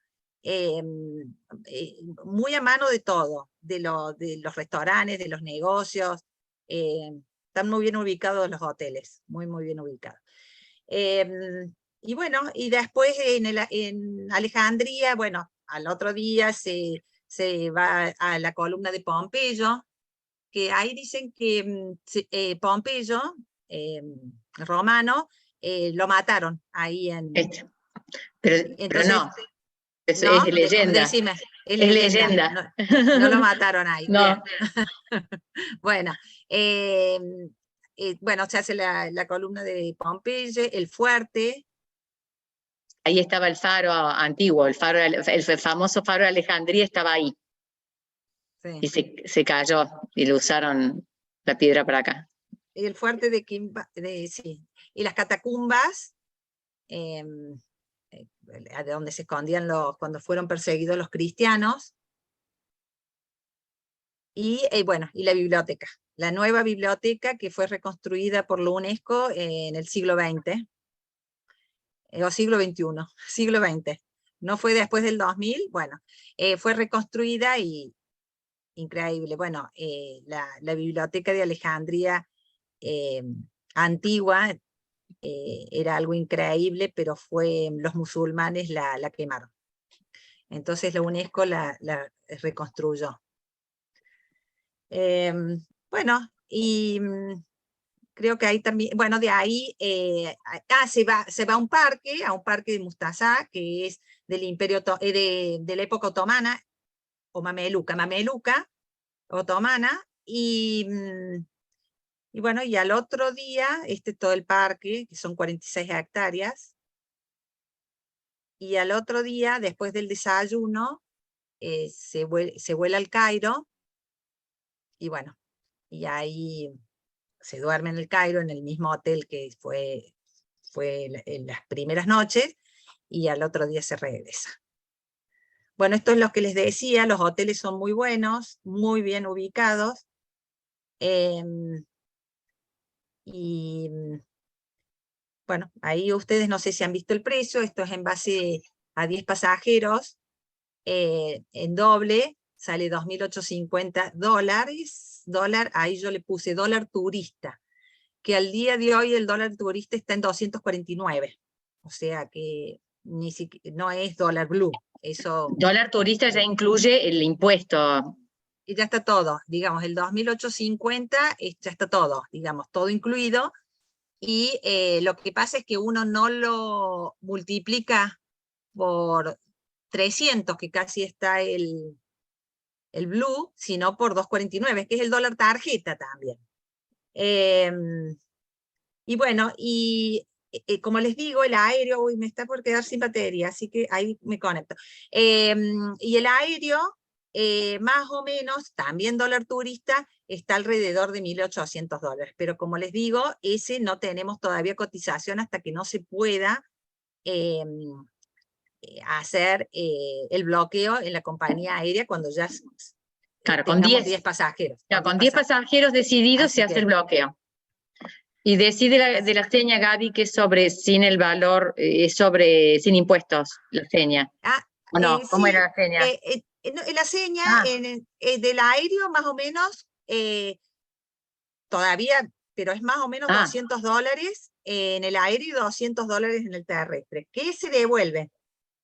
muy a mano de todo, de los restaurantes, de los negocios. Están muy bien ubicados los hoteles, muy, muy bien ubicados. Y bueno, y después en Alejandría, bueno, al otro día se va a la columna de Pompeyo, que ahí dicen que Pompeyo, romano, lo mataron ahí en... Pero no, es leyenda. Decime, es leyenda. No lo mataron ahí. No. Bueno, bueno, se hace la columna de Pompeyo, el fuerte. Ahí estaba el faro antiguo, el famoso faro de Alejandría estaba ahí. Sí. Y se cayó y le usaron la piedra para acá. Y el fuerte sí. Y las catacumbas, de donde se escondían cuando fueron perseguidos los cristianos. Y bueno, y la biblioteca. La nueva biblioteca que fue reconstruida por la UNESCO en el siglo XX, o siglo XXI, siglo XX. No fue después del 2000, bueno, fue reconstruida y increíble. Bueno, la biblioteca de Alejandría antigua era algo increíble, pero los musulmanes la quemaron. Entonces la UNESCO la reconstruyó. Bueno, y creo que ahí también, bueno, de ahí se va a un parque de Mustazá, que es del imperio, de la época otomana, o mameluca otomana, y bueno, y al otro día, todo el parque, que son 46 hectáreas, y al otro día, después del desayuno, se vuela al Cairo, y bueno, y ahí se duerme en el Cairo, en el mismo hotel que fue en las primeras noches, y al otro día se regresa. Bueno, esto es lo que les decía, los hoteles son muy buenos, muy bien ubicados, y bueno, ahí ustedes no sé si han visto el precio, esto es en base a 10 pasajeros, en doble, sale $2.850, ahí yo le puse dólar turista, que al día de hoy el dólar turista está en 249, o sea que no es dólar blue, eso... Dólar turista ya incluye el impuesto. Y ya está todo, digamos, el 2.850 ya está todo, digamos, todo incluido, y lo que pasa es que uno no lo multiplica por 300, que casi está el blue, sino por 249, que es el dólar tarjeta también. Y bueno, y como les digo, el aéreo, uy, me está por quedar sin batería, así que ahí me conecto. Y el aéreo, más o menos, también dólar turista, está alrededor de $1.800, pero como les digo, ese no tenemos todavía cotización hasta que no se pueda hacer el bloqueo en la compañía aérea cuando ya Claro, tengamos 10 pasajeros. Claro, con 10 pasajeros decididos Así se hace que... el bloqueo. Y decide de la seña, Gaby, que es sobre sin el valor, sin impuestos, la seña. ¿O no? ¿Cómo Sí, era la seña? la seña del aéreo más o menos, todavía, pero es más o menos $200 en el aéreo y $200 en el terrestre. ¿Qué se devuelve?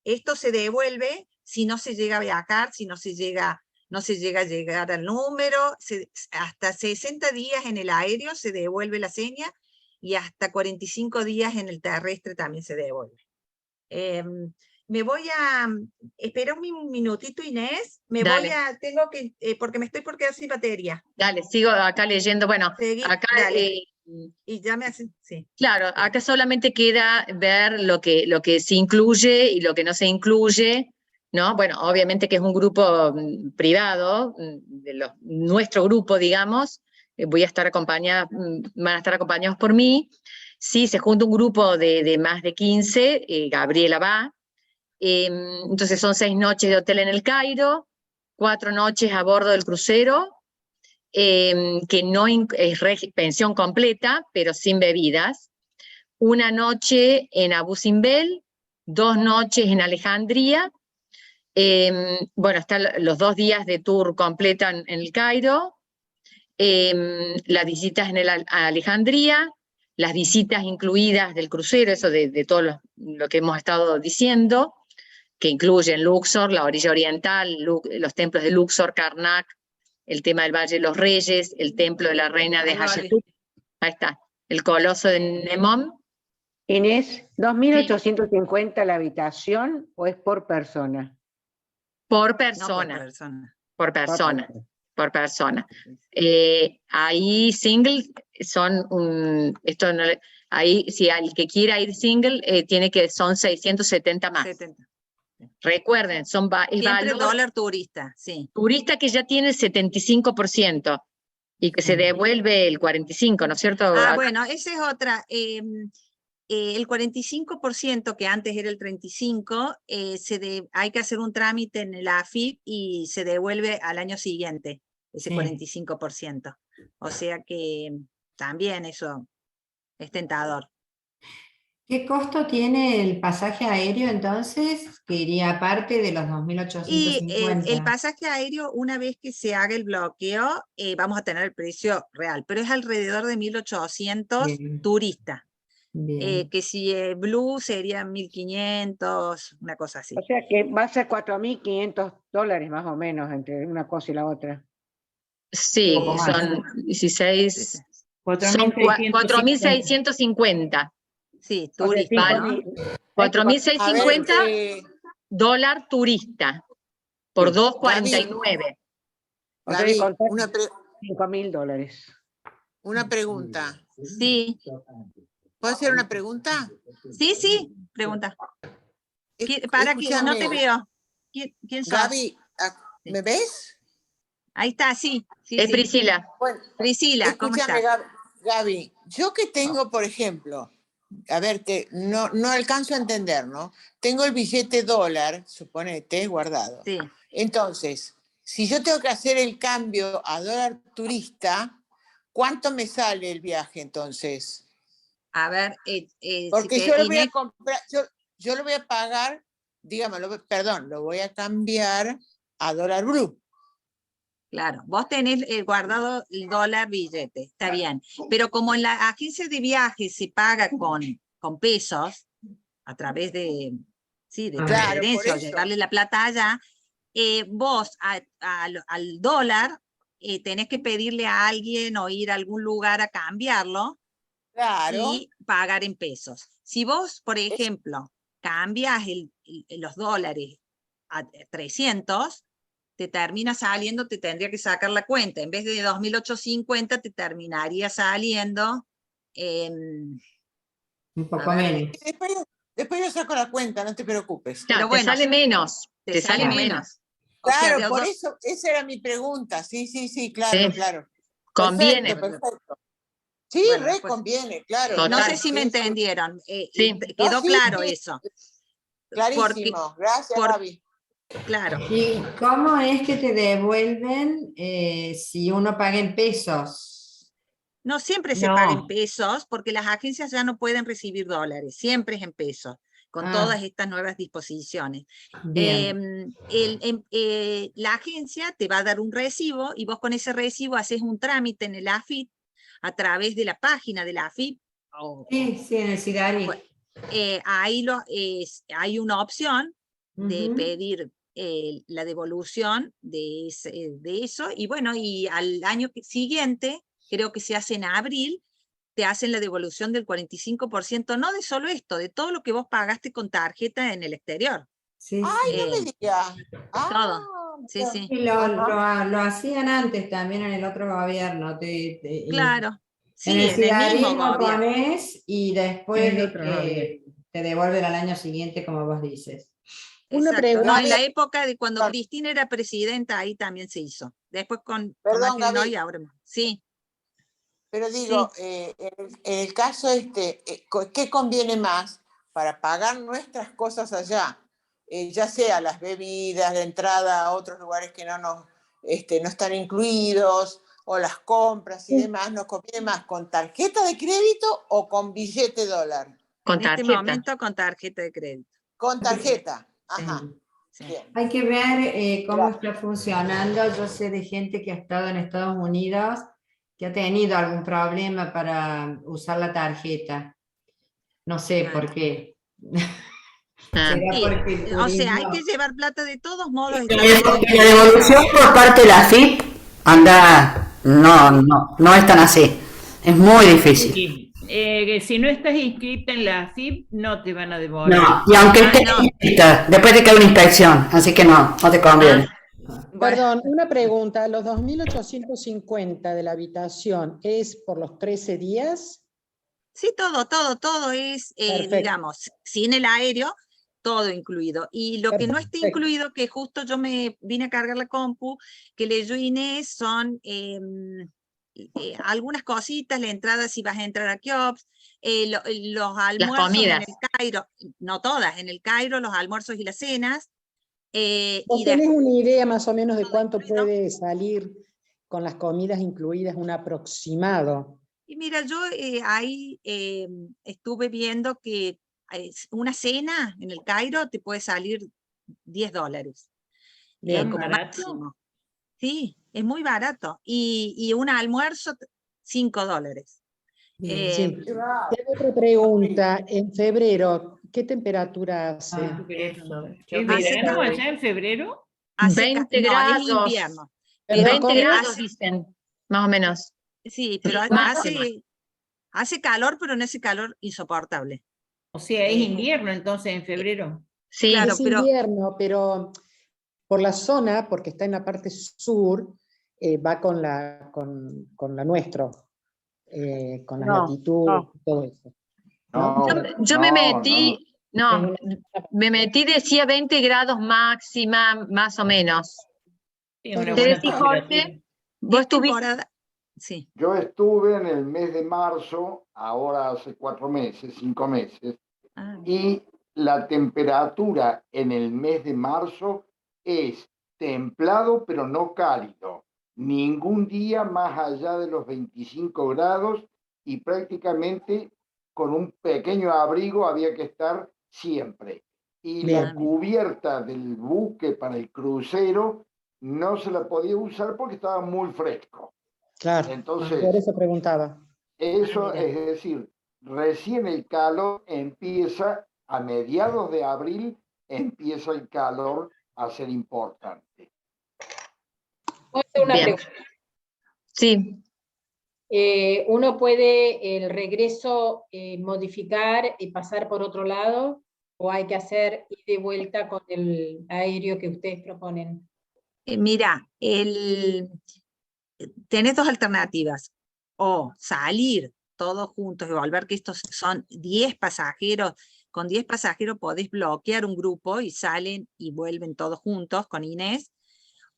Esto se devuelve si no se llega a viajar, si no se llega a llegar al número, hasta 60 días en el aéreo se devuelve la seña, y hasta 45 días en el terrestre también se devuelve. Me voy a... Espera un minutito, Inés. Tengo que... porque me estoy por quedar sin batería. Dale, sigo acá leyendo. Bueno, acá... y ya me hacen... Sí. Claro, acá solamente queda ver lo que se incluye y lo que no se incluye, ¿no? Bueno, obviamente que es un grupo privado, nuestro grupo, digamos, van a estar acompañados por mí. Si se junta un grupo de más de 15, Gabriela va. Entonces son 6 noches de hotel en el Cairo, 4 noches a bordo del crucero, que no es pensión completa, pero sin bebidas. Una noche en Abu Simbel, 2 noches en Alejandría. Bueno, están los 2 días de tour completa en el Cairo, las visitas en Alejandría, las visitas incluidas del crucero, eso de todo lo que hemos estado diciendo, que incluyen Luxor, la orilla oriental, los templos de Luxor, Karnak, el tema del Valle de los Reyes, el templo de la reina de Hatshepsut, ahí está, el coloso de Nemón. Inés, ¿2.850 la habitación o es por persona? Por persona. No, por persona. Por persona. Por persona. Ahí single son esto no, ahí si al que quiera ir single son 670 más. 70. Recuerden, es siempre dólar turista, sí. Turista que ya tiene el 75% y que se devuelve el 45%, ¿no es cierto? Bueno, esa es otra. El 45%, que antes era el 35%, hay que hacer un trámite en el AFIP y se devuelve al año siguiente. ese Sí. 45%. O sea que también eso es tentador. ¿Qué costo tiene el pasaje aéreo entonces? Que iría aparte de los Y el 2.850. pasaje aéreo, una vez que se haga el bloqueo, vamos a tener el precio real, pero es alrededor de 1.800 Bien, turista. bien. Que si Blue sería 1.500, una cosa así. O sea que va a ser $4.500 más o menos entre una cosa y la otra. Sí, poco más. son 16, son 4.650. Sí, O sea, turista, ¿no? 4.650 A ver, dólar turista por Sí. 2.49. O sea que Gaby, contar una, $5.000. una pregunta. Sí, ¿Puedo hacer una pregunta? sí, pregunta. Para que no te Escúchame, veo. ¿Quién sos? Gaby, ¿me ves? Ahí está, sí. Es Priscila. Bueno, Priscila, ¿cómo escúchame, estás? Gaby, yo que tengo, por ejemplo, a ver, que no alcanzo a entender, ¿no? Tengo el billete dólar, suponete, guardado. Sí. Entonces, si yo tengo que hacer el cambio a dólar turista, ¿cuánto me sale el viaje entonces? A ver, Porque yo lo voy a comprar, yo lo voy a pagar, dígame, lo voy a cambiar a dólar blue. claro, vos tenés guardado el dólar billete, está bien. Pero como en la agencia de viajes se paga con pesos, a través de, sí, de Ah. Claro, por transferencia o eso. llevarle la plata allá, vos al dólar tenés que pedirle a alguien o ir a algún lugar a cambiarlo Claro. y pagar en pesos. Si vos, por ejemplo, cambias los dólares a 300, te termina saliendo, te tendría que sacar la cuenta. En vez de 2.850, te terminaría saliendo en... Un poco A ver. menos. Después yo saco la cuenta, no te preocupes. Pero Claro, te bueno, sale menos. te sale menos. O sea, Claro, por eso, esa era mi pregunta. Sí, claro, Sí. claro. Conviene. Perfecto. Sí, Bueno, re después- conviene, claro. no Total. sé si me Sí, sí. entendieron. Sí. Quedó No, sí, claro sí. eso. Clarísimo. Gracias, Gaby. Claro. ¿Y cómo es que te devuelven si uno paga en pesos? No siempre se paga en pesos porque las agencias ya no pueden recibir dólares, siempre es en pesos, con Ah. todas estas nuevas disposiciones. Bien. La agencia te va a dar un recibo y vos con ese recibo haces un trámite en el AFIP a través de la página de la AFIP. Sí, en el Sidari. Ahí hay una opción de Ujú. pedir la devolución de eso, y bueno, y al año siguiente, creo que se hace en abril, te hacen la devolución del 45%, no de solo esto, de todo lo que vos pagaste con tarjeta en el exterior. Sí, Ay, sí. no me digas. Todo. Sí, mira. sí, Y lo hacían antes también en el otro gobierno. claro. En Sí, el en el mismo Sidarismo gobierno. pones y después En el otro te devuelven al año siguiente, como vos dices. Una Exacto. No, pregunta. en la época de cuando Perdón. Cristina era presidenta, ahí también se hizo. Después con Perdón, Macri no, Gaby. y ahora sí. Pero digo, en el caso ¿qué conviene más para pagar nuestras cosas allá? Ya sea las bebidas, la entrada a otros lugares que no están incluidos, o las compras y demás, ¿nos conviene más con tarjeta de crédito o con billete dólar? Con En este tarjeta. momento con tarjeta de crédito. Con tarjeta. Ajá. Sí. Bien. Hay que ver cómo Gracias. está funcionando. Yo sé de gente que ha estado en Estados Unidos que ha tenido algún problema para usar la tarjeta. No sé Claro. por qué. Ah. Será Y, porque el o sea, hay turismo- que llevar plata de todos modos. La Está todo la incluido. devolución por parte de la FIP anda, no es tan así. Es muy difícil. Sí, si no estás inscrita en la AFIP, no te van a devolver. No, y aunque estés no. inscrita, después te queda una inspección, así que no te conviene. Bueno, Perdón, una pregunta. ¿Los 2.850 de la habitación es por los 13 días? sí, todo es, Perfecto. digamos, sin el aéreo, todo incluido. Y lo que no está Perfecto. incluido, que justo yo me vine a cargar la compu, que leyó Inés, son algunas cositas, la entrada si vas a entrar a Kiops, los almuerzos en comidas. el Cairo, no todas, en el Cairo, los almuerzos y las cenas. ¿Vos Y tenés después, una idea más o menos de todo cuánto incluido. puede salir con las comidas incluidas, un aproximado? Y mira, yo ahí estuve viendo que una cena en el Cairo te puede salir $10. Bien. Como ¿Barato? máximo. Sí, es muy barato. Y un almuerzo, $5. Bien, sí. Tengo otra pregunta. En febrero, ¿qué temperatura hace? Eso. Hace ¿Es verano calor. allá en febrero? Hace 20 no, es grados. invierno. Perdón, Pero 20 grados hace- dicen, más o menos. sí, pero máxima. hace calor, pero no hace calor insoportable. O sea, es Eh, invierno entonces en febrero. Sí, Claro, Es pero- invierno, pero por la zona, porque está en la parte sur, va con la nuestra, con la No, latitud, no. todo eso. No, yo me no, metí, no, me metí, decía 20 grados máxima, más o menos. Sí, una Te buena decís, Jorge, temperatura. vos es estuviste, temporada. Sí. Yo estuve en el mes de marzo, ahora hace 4 meses, 5 meses, Ah, y la temperatura en el mes de marzo es templado pero no cálido. Ningún día más allá de los 25 grados y prácticamente con un pequeño abrigo había que estar siempre. Y Bien. la cubierta del buque para el crucero no se la podía usar porque estaba muy fresco. Claro, Entonces, por eso preguntaba. eso mira. es decir, recién el calor empieza, a mediados de abril, empieza el calor a ser importante. ¿Puedo hacer una Bien. pregunta? sí, ¿Uno puede el regreso modificar y pasar por otro lado? ¿O hay que hacer ida y vuelta con el aéreo que ustedes proponen? Mira, tenés dos alternativas. O salir todos juntos y volver, que estos son 10 pasajeros. Con 10 pasajeros podés bloquear un grupo y salen y vuelven todos juntos con Inés.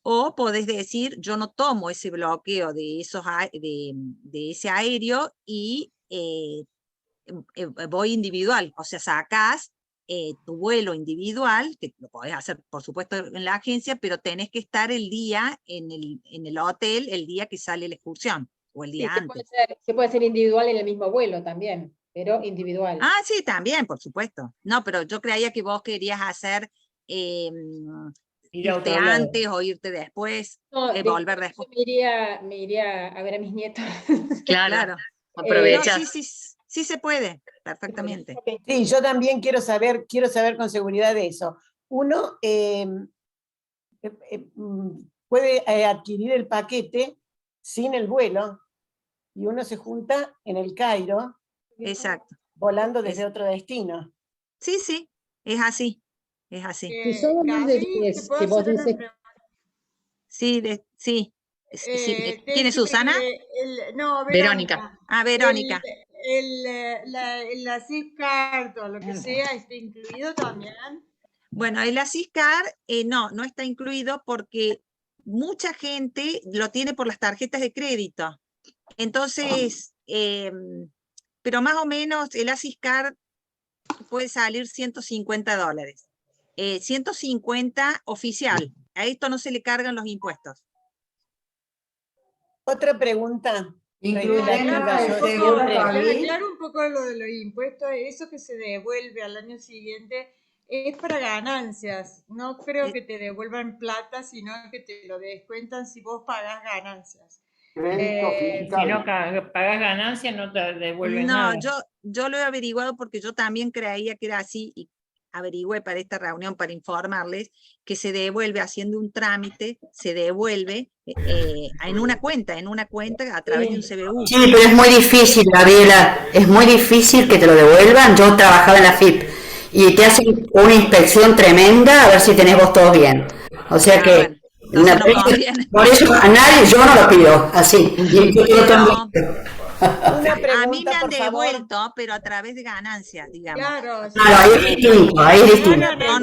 O podés decir, yo no tomo ese bloqueo de ese aéreo y voy individual. O sea, sacás tu vuelo individual, que lo podés hacer, por supuesto, en la agencia, pero tenés que estar el día en el hotel, el día que sale la excursión, o el Sí, día antes. se puede ser individual en el mismo vuelo también, pero individual. Ah, sí, también, por supuesto. No, pero yo creía que vos querías hacer Ir a irte otro lado. antes o irte después, No, volver yo después. me iría a ver a mis nietos. claro, No, aprovechás. sí se puede, perfectamente. Sí, yo también quiero saber con seguridad de eso. Uno puede adquirir el paquete sin el vuelo y uno se junta en el Cairo Exacto. volando desde otro destino. Sí, es así. Es así. Si son más de 10, que vos dices, Sí, sí. ¿Quién es Susana? No, Verónica. Ah, Verónica. La SIM-card o lo que sea, ¿está incluido también? Bueno, el ASISCAR no está incluido porque mucha gente lo tiene por las tarjetas de crédito. Entonces, pero más o menos el ASISCAR puede salir $150. 150 oficial. A esto no se le cargan los impuestos. Otra pregunta. Aclaro un poco lo de los impuestos. Eso que se devuelve al año siguiente es para ganancias. No creo que te devuelvan plata, sino que te lo descuentan si vos pagás ganancias. Crédito fiscal. Si no pagas ganancias, no te devuelven nada. No, yo lo he averiguado porque yo también creía que era así y averigüé para esta reunión para informarles que se devuelve haciendo un trámite, se devuelve en una cuenta a través de un CBU. Sí, pero es muy difícil, Gabriela, es muy difícil que te lo devuelvan. Yo trabajaba en la FIP y te hacen una inspección tremenda a ver si tenés vos todo bien. O sea que, bueno, no por eso a nadie, yo no lo pido, así. Y yo quiero también. A mí me han devuelto, pero a través de ganancias, digamos. Claro, Claro, ahí es distinto, ahí es distinto. No